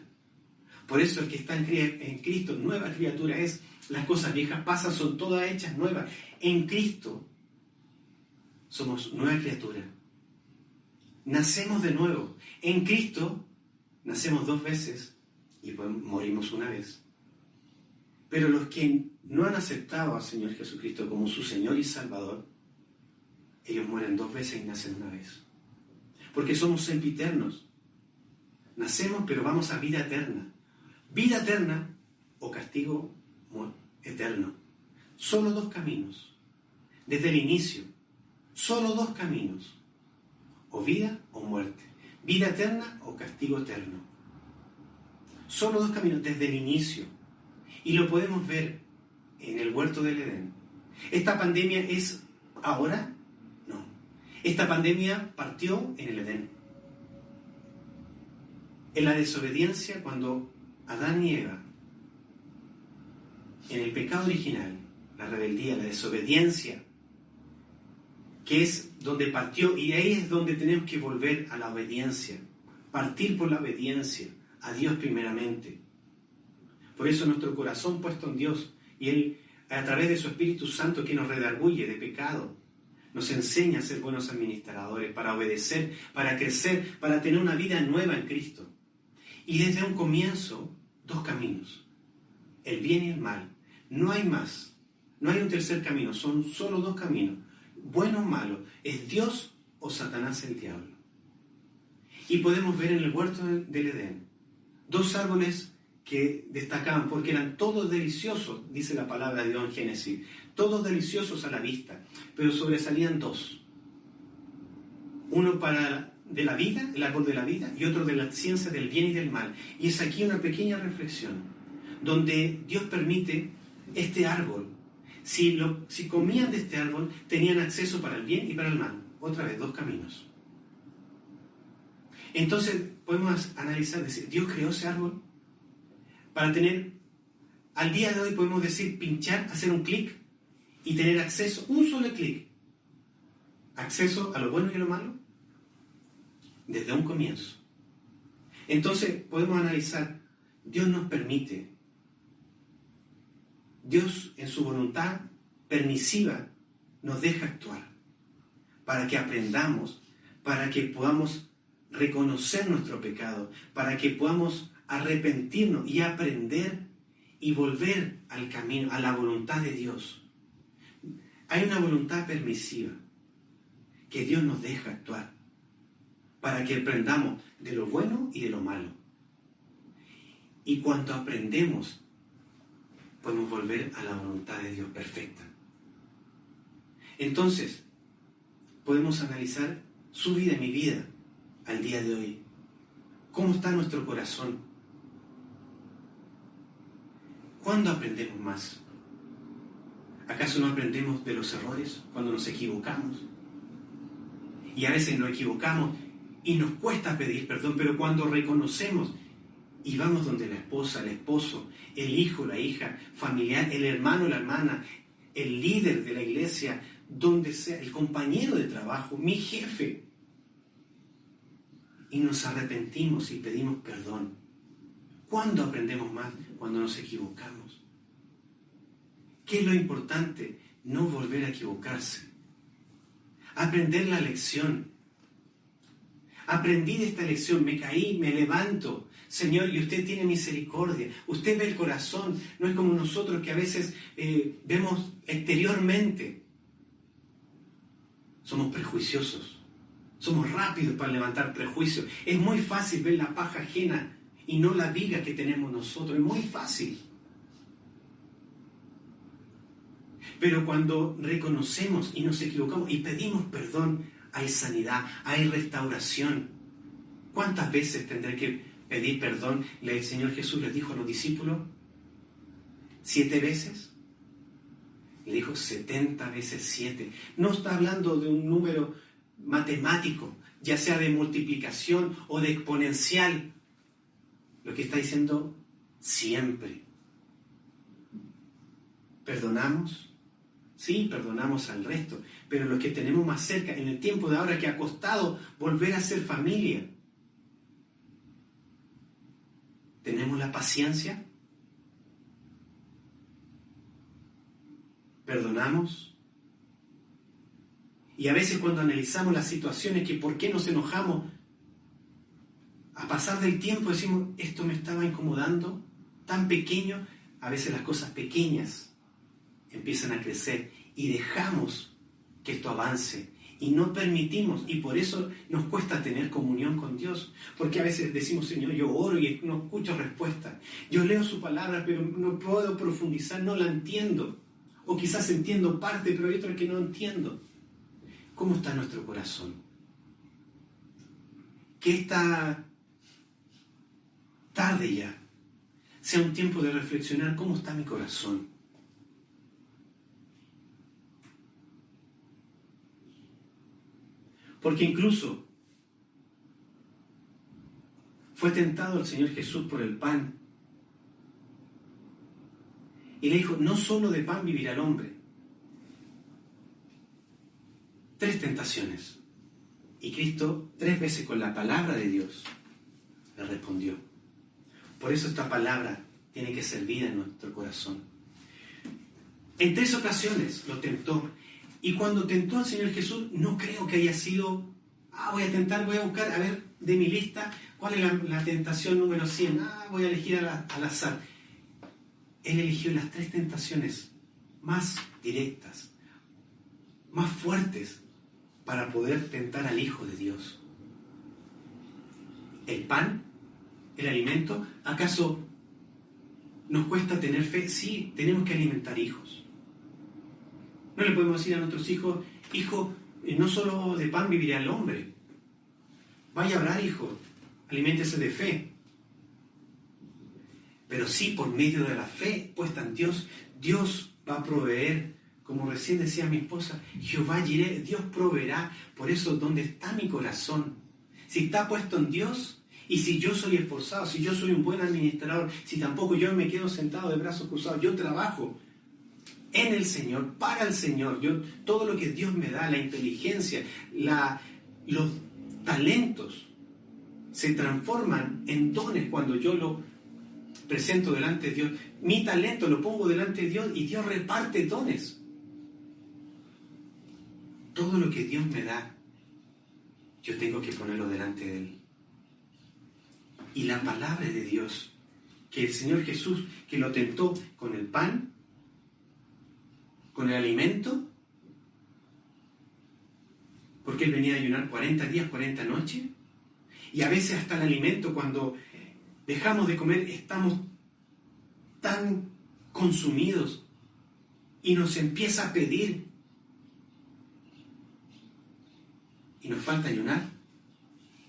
Por eso el que está en Cristo, nueva criatura es. Las cosas viejas pasan, son todas hechas nuevas. En Cristo somos nueva criatura. Nacemos de nuevo. En Cristo nacemos 2 veces y morimos una vez. Pero los que no han aceptado al Señor Jesucristo como su Señor y Salvador, ellos mueren 2 veces y nacen una vez. Porque somos sempiternos. Nacemos, pero vamos a vida eterna. Vida eterna o castigo eterno. Solo 2 caminos. Desde el inicio. Solo 2 caminos. O vida o muerte. Vida eterna o castigo eterno. Solo 2 caminos desde el inicio. Y lo podemos ver en el huerto del Edén. ¿Esta pandemia es ahora? No. Esta pandemia partió en el Edén. En la desobediencia, cuando Adán y Eva, en el pecado original, la rebeldía, la desobediencia, que es donde partió, y ahí es donde tenemos que volver a la obediencia, partir por la obediencia, a Dios primeramente. Por eso nuestro corazón puesto en Dios, y Él, a través de su Espíritu Santo que nos redarguye de pecado, nos enseña a ser buenos administradores, para obedecer, para crecer, para tener una vida nueva en Cristo. Y desde un comienzo, 2 caminos, el bien y el mal. No hay más, no hay un tercer camino, son solo 2 caminos, bueno o malo, es Dios o Satanás el diablo. Y podemos ver en el huerto del Edén 2 árboles que destacaban porque eran todos deliciosos, dice la palabra de Dios en Génesis, todos deliciosos a la vista, pero sobresalían 2. Uno de la vida, el árbol de la vida, y otro de la ciencia del bien y del mal. Y es aquí una pequeña reflexión, donde Dios permite este árbol. Si comían de este árbol, tenían acceso para el bien y para el mal. Otra vez, 2 caminos. Entonces, podemos analizar, decir, ¿Dios creó ese árbol? Para tener, al día de hoy podemos decir, pinchar, hacer un clic y tener acceso, un solo clic. Acceso a lo bueno y a lo malo, desde un comienzo. Entonces, podemos analizar, Dios nos permite. Dios, en su voluntad permisiva, nos deja actuar para que aprendamos, para que podamos reconocer nuestro pecado, para que podamos arrepentirnos y aprender y volver al camino, a la voluntad de Dios. Hay una voluntad permisiva que Dios nos deja actuar para que aprendamos de lo bueno y de lo malo. Y cuando aprendemos, podemos volver a la voluntad de Dios perfecta. Entonces, podemos analizar su vida y mi vida al día de hoy. ¿Cómo está nuestro corazón? ¿Cuándo aprendemos más? ¿Acaso no aprendemos de los errores cuando nos equivocamos? Y a veces nos equivocamos y nos cuesta pedir perdón, pero cuando reconocemos y vamos donde la esposa, el esposo, el hijo, la hija, familiar, el hermano, la hermana, el líder de la iglesia, donde sea, el compañero de trabajo, mi jefe, y nos arrepentimos y pedimos perdón. ¿Cuándo aprendemos más? Cuando nos equivocamos. ¿Qué es lo importante? No volver a equivocarse. Aprender la lección. Aprendí de esta lección, me caí, me levanto. Señor, y usted tiene misericordia. Usted ve el corazón. No es como nosotros que a veces vemos exteriormente. Somos prejuiciosos. Somos rápidos para levantar prejuicios. Es muy fácil ver la paja ajena y no la viga que tenemos nosotros. Es muy fácil. Pero cuando reconocemos y nos equivocamos y pedimos perdón, hay sanidad, hay restauración. ¿Cuántas veces tendré que pedir perdón? El Señor Jesús les dijo a los discípulos, 7 veces. Le dijo 70 veces 7. No está hablando de un número matemático, ya sea de multiplicación o de exponencial. Lo que está diciendo, siempre. ¿Perdonamos? Sí, perdonamos al resto, pero los que tenemos más cerca, en el tiempo de ahora que ha costado volver a ser familia. ¿Tenemos la paciencia? ¿Perdonamos? Y a veces cuando analizamos las situaciones, que por qué nos enojamos, a pasar del tiempo decimos, esto me estaba incomodando, tan pequeño, a veces las cosas pequeñas empiezan a crecer y dejamos que esto avance y no permitimos, y por eso nos cuesta tener comunión con Dios, porque a veces decimos, Señor, yo oro y no escucho respuesta, yo leo su palabra pero no puedo profundizar, no la entiendo, o quizás entiendo parte pero hay otra que no entiendo. ¿Cómo está nuestro corazón? Que esta tarde ya sea un tiempo de reflexionar cómo está mi corazón. Porque incluso fue tentado el Señor Jesús por el pan. Y le dijo, no solo de pan vivirá el hombre. 3 tentaciones. Y Cristo 3 veces con la palabra de Dios le respondió. Por eso esta palabra tiene que ser vida en nuestro corazón. En 3 ocasiones lo tentó. Y cuando tentó al Señor Jesús, no creo que haya sido, voy a tentar, voy a buscar, a ver, de mi lista, ¿cuál es la tentación número 100? Voy a elegir al azar. Él eligió las 3 tentaciones más directas, más fuertes, para poder tentar al Hijo de Dios. El pan, el alimento, ¿acaso nos cuesta tener fe? Sí, tenemos que alimentar hijos. No le podemos decir a nuestros hijos, hijo, no solo de pan vivirá el hombre. Vaya a orar, hijo, aliméntese de fe. Pero sí, por medio de la fe puesta en Dios, Dios va a proveer. Como recién decía mi esposa, Jehová Jireh, Dios proveerá. Por eso, ¿dónde está mi corazón? Si está puesto en Dios, y si yo soy esforzado, si yo soy un buen administrador, si tampoco yo me quedo sentado de brazos cruzados, yo trabajo en el Señor, para el Señor. Todo lo que Dios me da, la inteligencia, los talentos, se transforman en dones cuando yo lo presento delante de Dios. Mi talento lo pongo delante de Dios y Dios reparte dones. Todo lo que Dios me da, yo tengo que ponerlo delante de Él. Y la palabra de Dios, que el Señor Jesús, que lo tentó con el pan, con el alimento, porque Él venía a ayunar 40 días, 40 noches, y a veces hasta el alimento, cuando dejamos de comer, estamos tan consumidos y nos empieza a pedir y nos falta ayunar.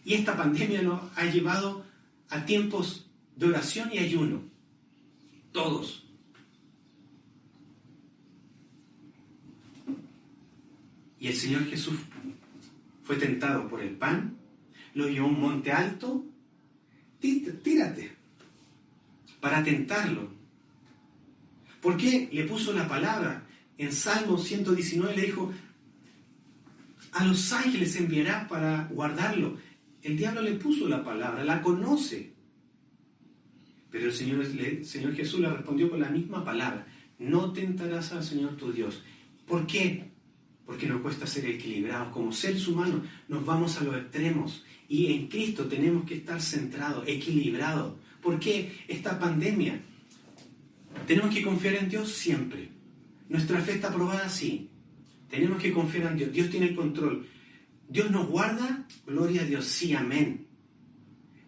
Y esta pandemia nos ha llevado a tiempos de oración y ayuno, todos. Y el Señor Jesús fue tentado por el pan, lo llevó a un monte alto, tírate, para tentarlo. ¿Por qué? Le puso la palabra. En Salmo 119 le dijo, a los ángeles enviará para guardarlo. El diablo le puso la palabra, la conoce. Pero el Señor Jesús le respondió con la misma palabra, no tentarás al Señor tu Dios. ¿Por qué? Porque nos cuesta ser equilibrados. Como seres humanos nos vamos a los extremos y en Cristo tenemos que estar centrados, equilibrados. ¿Por qué esta pandemia? Tenemos que confiar en Dios siempre. Nuestra fe está probada, sí. Tenemos que confiar en Dios. Dios tiene el control. Dios nos guarda, gloria a Dios, sí, amén.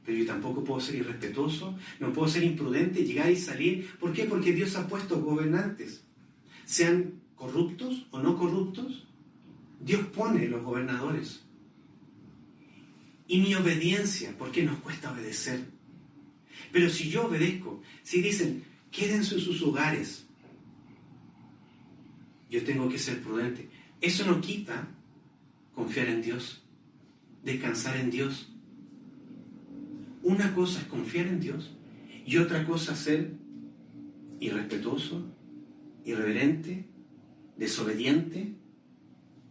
Pero yo tampoco puedo ser irrespetuoso, no puedo ser imprudente, llegar y salir. ¿Por qué? Porque Dios ha puesto gobernantes. Sean corruptos o no corruptos, Dios pone los gobernadores. Y mi obediencia, ¿por qué nos cuesta obedecer? Pero si yo obedezco, si dicen, quédense en sus hogares, yo tengo que ser prudente. Eso no quita confiar en Dios, descansar en Dios. Una cosa es confiar en Dios y otra cosa es ser irrespetuoso, irreverente, desobediente,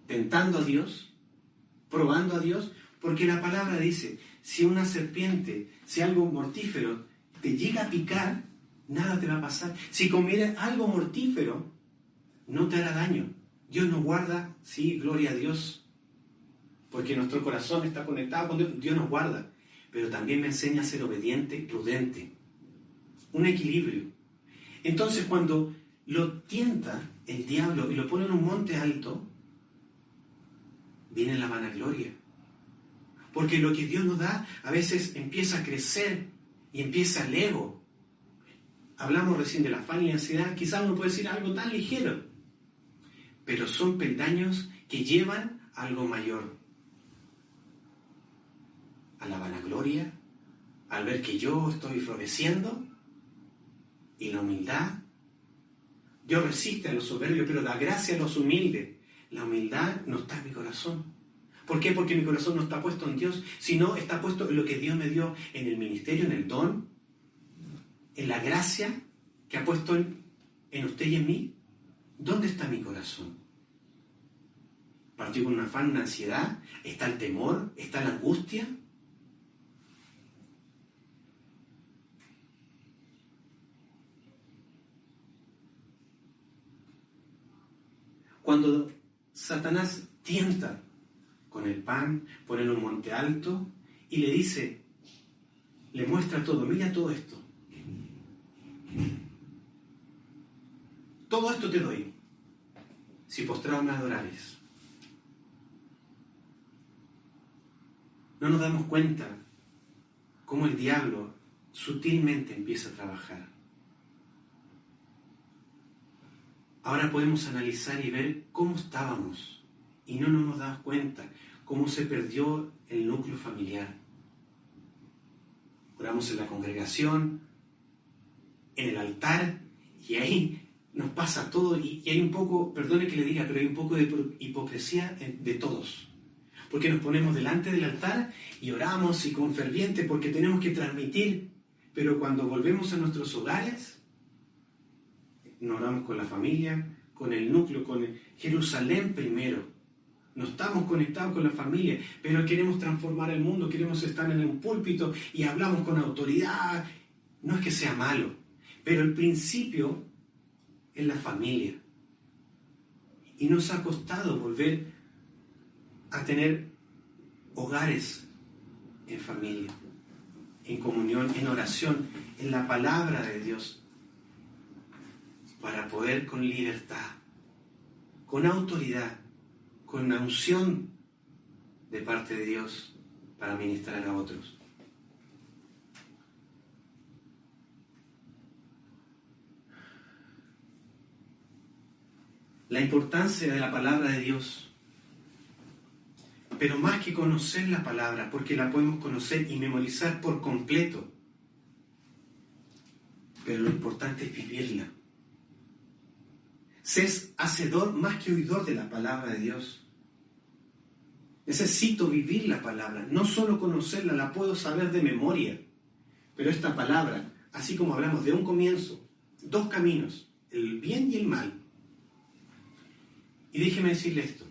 tentando a Dios, probando a Dios, porque la palabra dice, si una serpiente, si algo mortífero te llega a picar, nada te va a pasar. Si comieres algo mortífero, no te hará daño. Dios nos guarda, sí, gloria a Dios, porque nuestro corazón está conectado con Dios. Dios nos guarda, pero también me enseña a ser obediente, prudente. Un equilibrio. Entonces, cuando lo tienta el diablo y lo pone en un monte alto, viene la vanagloria. Porque lo que Dios nos da a veces empieza a crecer y empieza el ego. Hablamos recién del afán y la ansiedad, quizás uno puede decir algo tan ligero, pero son peldaños que llevan a algo mayor. A la vanagloria, al ver que yo estoy floreciendo, y la humildad. Dios resiste a los soberbios, pero da gracia a los humildes. La humildad no está en mi corazón. ¿Por qué? Porque mi corazón no está puesto en Dios, sino está puesto en lo que Dios me dio, en el ministerio, en el don, en la gracia que ha puesto en usted y en mí. ¿Dónde está mi corazón? ¿Partió con un afán, una ansiedad? ¿Está el temor? ¿Está la angustia? Cuando Satanás tienta con el pan, pone en un monte alto y le dice, le muestra todo, mira todo esto. Todo esto te doy, si postrado me adorares. No nos damos cuenta cómo el diablo sutilmente empieza a trabajar. Ahora podemos analizar y ver cómo estábamos y no nos damos cuenta cómo se perdió el núcleo familiar. Oramos en la congregación, en el altar, y ahí nos pasa todo y hay un poco, perdone que le diga, pero hay un poco de hipocresía de todos. Porque nos ponemos delante del altar y oramos y con ferviente porque tenemos que transmitir, pero cuando volvemos a nuestros hogares, no oramos con la familia, con el núcleo, con Jerusalén primero. No estamos conectados con la familia, pero queremos transformar el mundo, queremos estar en un púlpito y hablamos con autoridad. No es que sea malo, pero el principio es la familia. Y nos ha costado volver a tener hogares en familia, en comunión, en oración, en la palabra de Dios, para poder con libertad, con autoridad, con una unción de parte de Dios para ministrar a otros. La importancia de la palabra de Dios, pero más que conocer la palabra, porque la podemos conocer y memorizar por completo, pero lo importante es vivirla. Ser hacedor más que oidor de la palabra de Dios. Necesito vivir la palabra, no solo conocerla, la puedo saber de memoria, pero esta palabra, así como hablamos de un comienzo, dos caminos, el bien y el mal. Y déjeme decirle esto,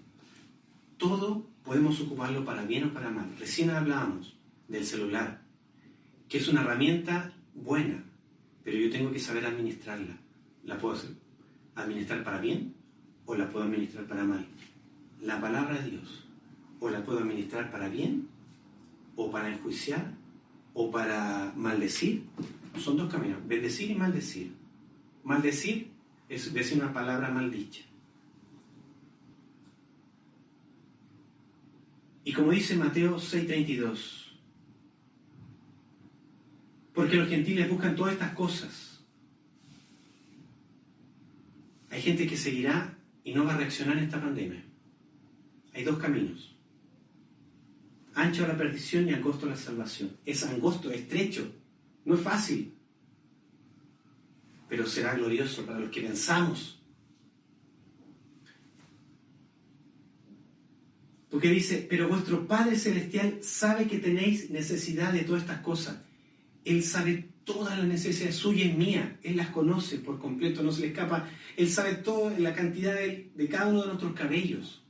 todo podemos ocuparlo para bien o para mal. Recién hablábamos del celular, que es una herramienta buena, pero yo tengo que saber administrarla. ¿La puedo administrar para bien o la puedo administrar para mal? La palabra de Dios, o la puedo administrar para bien o para enjuiciar o para maldecir. Son dos caminos, bendecir y maldecir. Maldecir es decir una palabra maldicha. Y como dice Mateo 6:32, porque los gentiles buscan todas estas cosas. Hay gente que seguirá y no va a reaccionar en esta pandemia. Hay dos caminos. Ancho la perdición y angosto la salvación. Es angosto, estrecho, no es fácil. Pero será glorioso para los que pensamos. Porque dice, pero vuestro Padre Celestial sabe que tenéis necesidad de todas estas cosas. Él sabe todas las necesidades suyas y mías. Él las conoce por completo, no se le escapa. Él sabe toda la cantidad de cada uno de nuestros cabellos.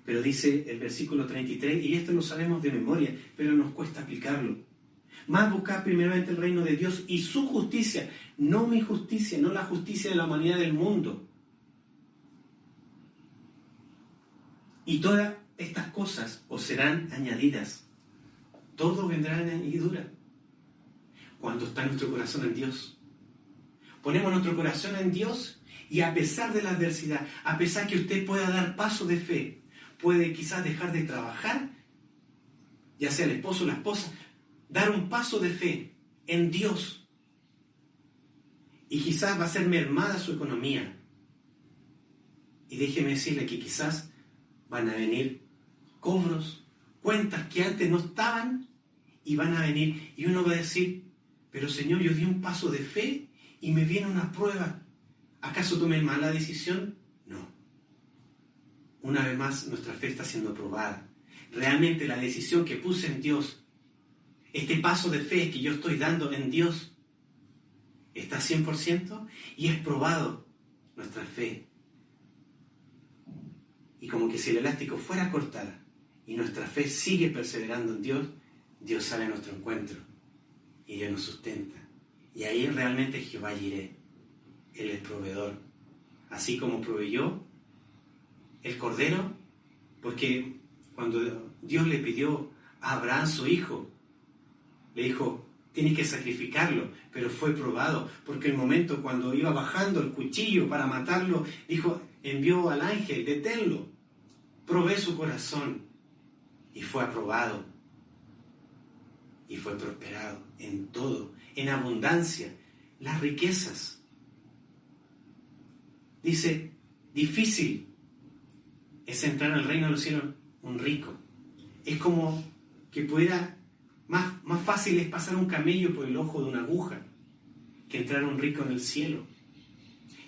Pero dice el versículo 33, y esto lo sabemos de memoria, pero nos cuesta aplicarlo. Más buscad primeramente el reino de Dios y su justicia, no mi justicia, no la justicia de la humanidad del mundo. Y todas estas cosas os serán añadidas. Todo vendrá en añadidura. Cuando está nuestro corazón en Dios. Ponemos nuestro corazón en Dios y a pesar de la adversidad, a pesar que usted pueda dar paso de fe, puede quizás dejar de trabajar, ya sea el esposo o la esposa, dar un paso de fe en Dios. Y quizás va a ser mermada su economía. Y déjeme decirle que quizás van a venir cobros, cuentas que antes no estaban, y van a venir, y uno va a decir, pero Señor, yo di un paso de fe y me viene una prueba. ¿Acaso tomé mala decisión? No. Una vez más, nuestra fe está siendo probada. Realmente la decisión que puse en Dios, este paso de fe que yo estoy dando en Dios, está 100% y es probado nuestra fe. Y como que si el elástico fuera a cortar y nuestra fe sigue perseverando en Dios, Dios sale a nuestro encuentro y Dios nos sustenta. Y ahí realmente Jehová Jireh, Él es proveedor. Así como proveyó el cordero, porque cuando Dios le pidió a Abraham su hijo, le dijo, tienes que sacrificarlo, pero fue probado, porque el momento cuando iba bajando el cuchillo para matarlo, dijo, envió al ángel, deténlo, probé su corazón, y fue aprobado, y fue prosperado en todo, en abundancia, las riquezas. Dice, difícil es entrar al reino de los cielos un rico. Es como que pudiera, más fácil es pasar un camello por el ojo de una aguja que entrar un rico en el cielo.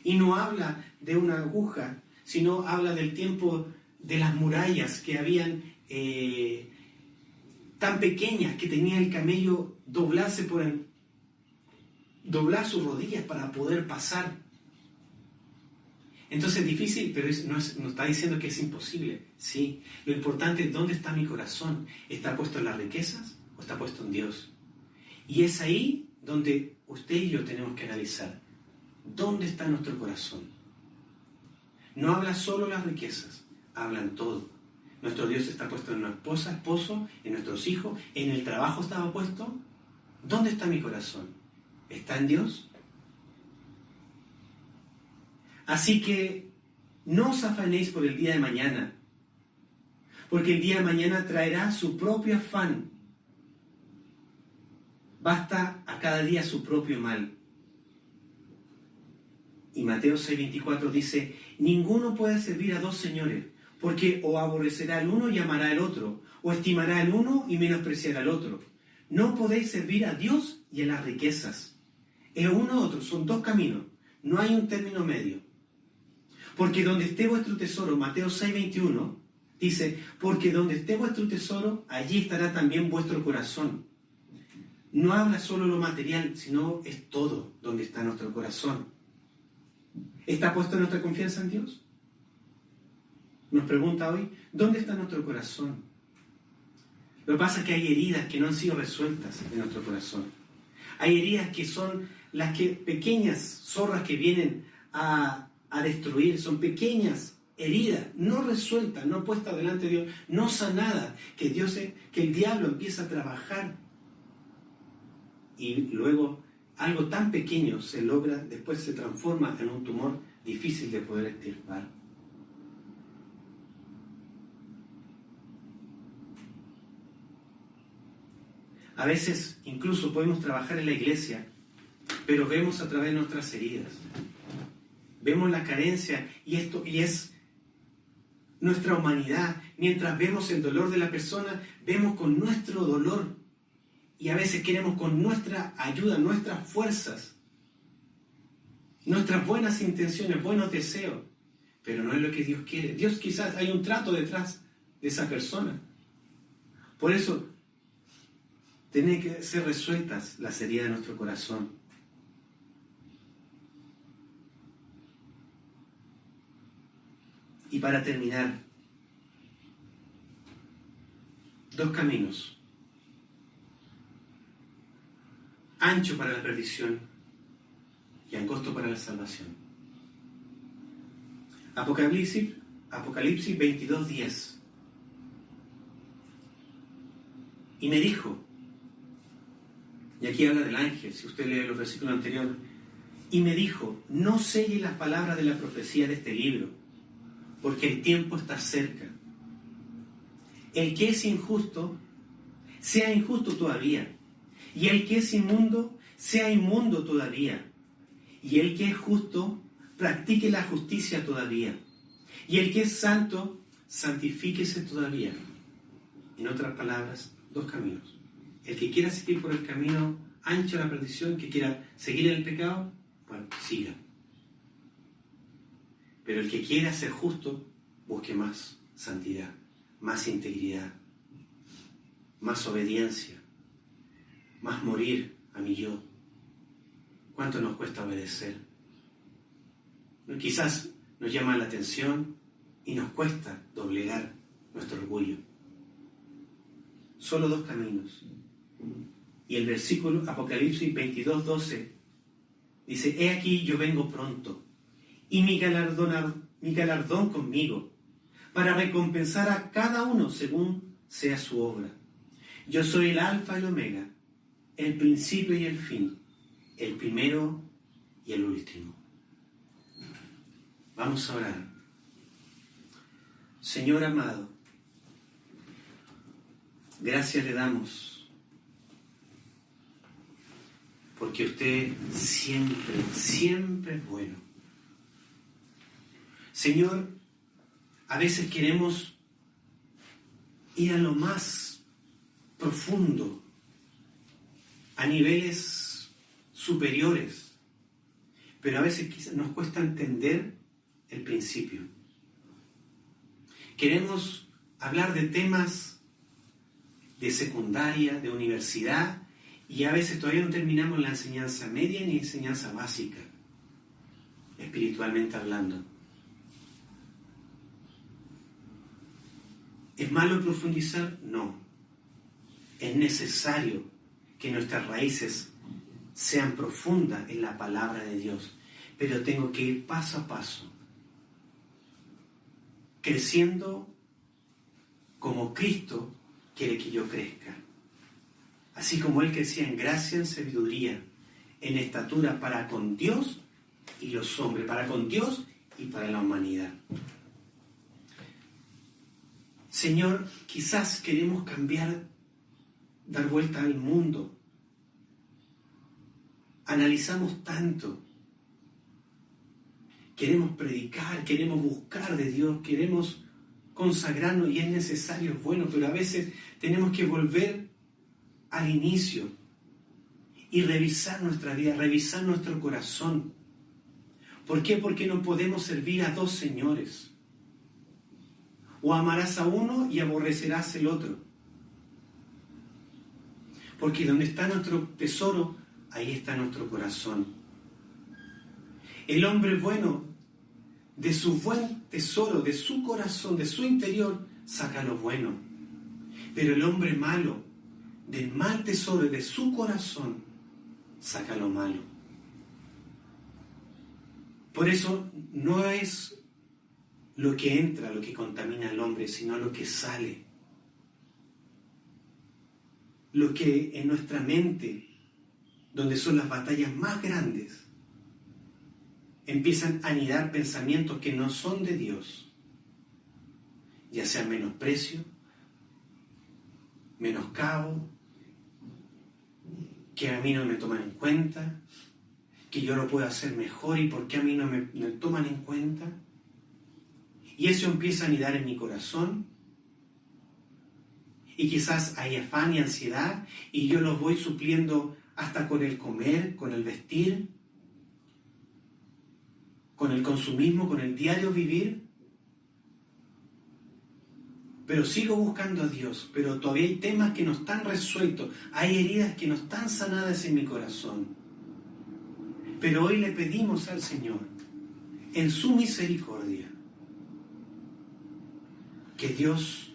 Y no habla de una aguja, sino habla del tiempo de las murallas que habían tan pequeñas que tenía el camello doblar sus rodillas para poder pasar. Entonces es difícil, pero no está diciendo que es imposible. Sí, lo importante es dónde está mi corazón. ¿Está puesto en las riquezas o está puesto en Dios? Y es ahí donde usted y yo tenemos que analizar. ¿Dónde está nuestro corazón? No habla solo las riquezas, hablan todo. Nuestro Dios está puesto en nuestra esposa, esposo, en nuestros hijos, en el trabajo estaba puesto. ¿Dónde está mi corazón? ¿Está en Dios? Así que no os afanéis por el día de mañana, porque el día de mañana traerá su propio afán. Basta a cada día su propio mal. Y Mateo 6:24 dice, ninguno puede servir a dos señores, porque o aborrecerá al uno y amará al otro, o estimará al uno y menospreciará al otro. No podéis servir a Dios y a las riquezas. Es uno u otro, son dos caminos, no hay un término medio. Porque donde esté vuestro tesoro, Mateo 6:21, dice, porque donde esté vuestro tesoro, allí estará también vuestro corazón. No habla solo lo material, sino es todo donde está nuestro corazón. ¿Está puesta nuestra confianza en Dios? Nos pregunta hoy, ¿dónde está nuestro corazón? Lo que pasa es que hay heridas que no han sido resueltas en nuestro corazón. Hay heridas que son las que pequeñas zorras que vienen a destruir, son pequeñas heridas, no resueltas, no puestas delante de Dios, no sanadas, que el diablo empieza a trabajar y luego algo tan pequeño se logra, después se transforma en un tumor difícil de poder extirpar. A veces incluso podemos trabajar en la iglesia, pero vemos a través de nuestras heridas. Vemos la carencia y es nuestra humanidad. Mientras vemos el dolor de la persona, vemos con nuestro dolor. Y a veces queremos con nuestra ayuda, nuestras fuerzas, nuestras buenas intenciones, buenos deseos. Pero no es lo que Dios quiere. Dios quizás hay un trato detrás de esa persona. Por eso, tienen que ser resueltas las heridas de nuestro corazón. Y para terminar, dos caminos. ancho para la perdición y angosto para la salvación. Apocalipsis 22:10. Y me dijo, y aquí habla del ángel, si usted lee los versículos anteriores, y me dijo, no selle las palabras de la profecía de este libro, porque el tiempo está cerca. El que es injusto, sea injusto todavía, y el que es inmundo, sea inmundo todavía, y el que es justo, practique la justicia todavía, y el que es santo, santifíquese todavía. En otras palabras, dos caminos. El que quiera seguir por el camino ancho de la perdición, que quiera seguir en el pecado, bueno, siga. Pero el que quiera ser justo, busque más santidad, más integridad, más obediencia, más morir a mi yo. ¿Cuánto nos cuesta obedecer? Quizás nos llama la atención y nos cuesta doblegar nuestro orgullo. Solo dos caminos. Y el versículo Apocalipsis 22:12 dice, he aquí yo vengo pronto, y mi galardón conmigo, para recompensar a cada uno según sea su obra. Yo soy el Alfa y el Omega, el principio y el fin, el primero y el último. Vamos a orar. Señor amado, gracias le damos, porque usted siempre, siempre es bueno. Señor, a veces queremos ir a lo más profundo, a niveles superiores, pero a veces quizás nos cuesta entender el principio. Queremos hablar de temas de secundaria, de universidad, y a veces todavía no terminamos la enseñanza media ni enseñanza básica, espiritualmente hablando. ¿Es malo profundizar? No. Es necesario que nuestras raíces sean profundas en la palabra de Dios, pero tengo que ir paso a paso, creciendo como Cristo quiere que yo crezca. Así como Él crecía en gracia, en sabiduría, en estatura para con Dios y los hombres, para con Dios y para la humanidad. Señor, quizás queremos cambiar, dar vuelta al mundo. Analizamos tanto. Queremos predicar, queremos buscar de Dios, queremos consagrarnos y es necesario, es bueno, pero a veces tenemos que volver al inicio y revisar nuestra vida, revisar nuestro corazón. ¿Por qué? Porque no podemos servir a dos señores. O amarás a uno y aborrecerás el otro. Porque donde está nuestro tesoro, ahí está nuestro corazón. El hombre bueno, de su buen tesoro, de su corazón, de su interior, saca lo bueno. Pero el hombre malo, del mal tesoro de su corazón, saca lo malo. Por eso no es lo que entra lo que contamina al hombre, sino lo que sale. Lo que en nuestra mente, donde son las batallas más grandes, empiezan a anidar pensamientos que no son de Dios, ya sea menosprecio, menoscabo, que a mí no me toman en cuenta, que yo lo puedo hacer mejor y por qué a mí no me toman en cuenta. Y eso empieza a anidar en mi corazón. Y quizás hay afán y ansiedad y yo los voy supliendo hasta con el comer, con el vestir, con el consumismo, con el diario vivir. Pero sigo buscando a Dios, pero todavía hay temas que no están resueltos, hay heridas que no están sanadas en mi corazón. Pero hoy le pedimos al Señor, en su misericordia, que Dios,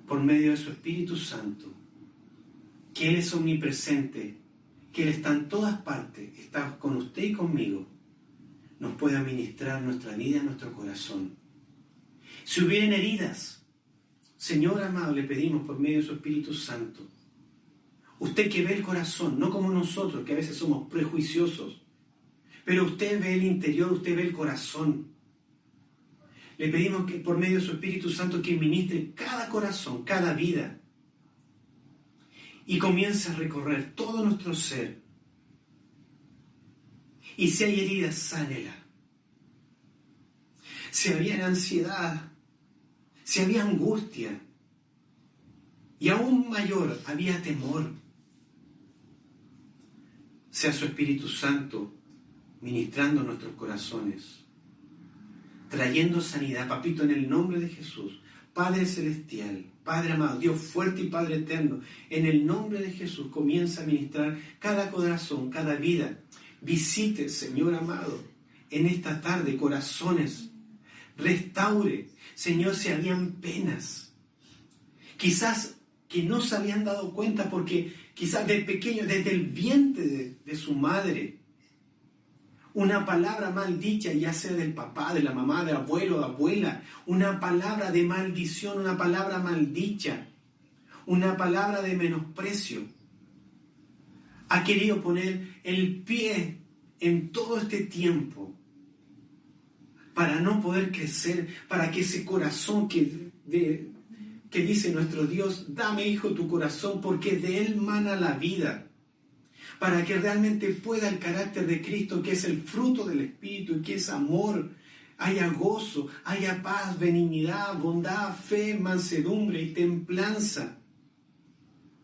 por medio de su Espíritu Santo, que Él es omnipresente, que Él está en todas partes, está con usted y conmigo, nos pueda ministrar nuestra vida, nuestro corazón. Si hubieran heridas, Señor amado, le pedimos por medio de su Espíritu Santo, usted que ve el corazón, no como nosotros, que a veces somos prejuiciosos, pero usted ve el interior, usted ve el corazón. Le pedimos que por medio de su Espíritu Santo que ministre cada corazón, cada vida, y comience a recorrer todo nuestro ser. Y si hay heridas, sánela. Si había ansiedad, si había angustia, y aún mayor, había temor, sea su Espíritu Santo ministrando nuestros corazones, trayendo sanidad, papito, en el nombre de Jesús. Padre celestial, Padre amado, Dios fuerte y Padre eterno, en el nombre de Jesús comienza a ministrar cada corazón, cada vida. Visite, Señor amado, en esta tarde corazones, restaure, Señor, si habían penas, quizás que no se habían dado cuenta porque quizás de pequeño, desde el vientre de su madre, una palabra maldicha, ya sea del papá, de la mamá, del abuelo, de abuela, una palabra de maldición, una palabra maldicha, una palabra de menosprecio, ha querido poner el pie en todo este tiempo para no poder crecer, para que ese corazón que dice nuestro Dios, dame, hijo, tu corazón, porque de él mana la vida, para que realmente pueda el carácter de Cristo, que es el fruto del Espíritu y que es amor, haya gozo, haya paz, benignidad, bondad, fe, mansedumbre y templanza,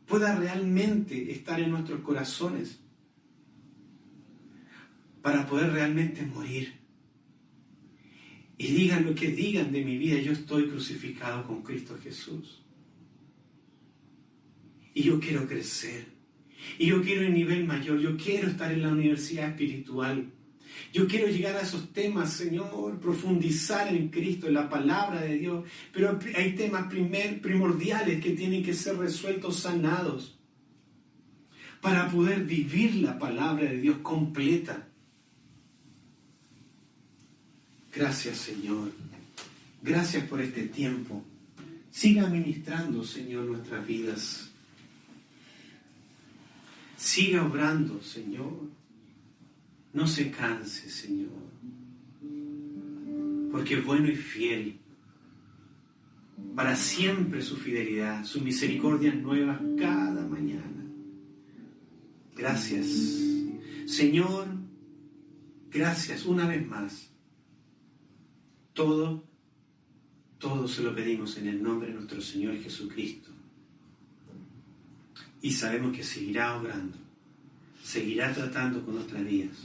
pueda realmente estar en nuestros corazones, para poder realmente morir. Y digan lo que digan de mi vida, yo estoy crucificado con Cristo Jesús. Y yo quiero crecer. Y yo quiero ir a un nivel mayor. Yo quiero estar en la universidad espiritual. Yo quiero llegar a esos temas, Señor, profundizar en Cristo, en la palabra de Dios. Pero hay temas primordiales que tienen que ser resueltos, sanados, para poder vivir la palabra de Dios completa. Gracias, Señor. Gracias por este tiempo. Siga ministrando, Señor, nuestras vidas. Siga obrando, Señor. No se canse, Señor. Porque es bueno y fiel. Para siempre su fidelidad, su misericordia es nueva cada mañana. Gracias. Señor, gracias una vez más. Todo se lo pedimos en el nombre de nuestro Señor Jesucristo. Y sabemos que seguirá obrando, seguirá tratando con nuestras vidas,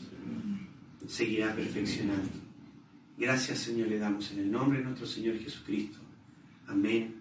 seguirá perfeccionando. Gracias, Señor, le damos en el nombre de nuestro Señor Jesucristo. Amén.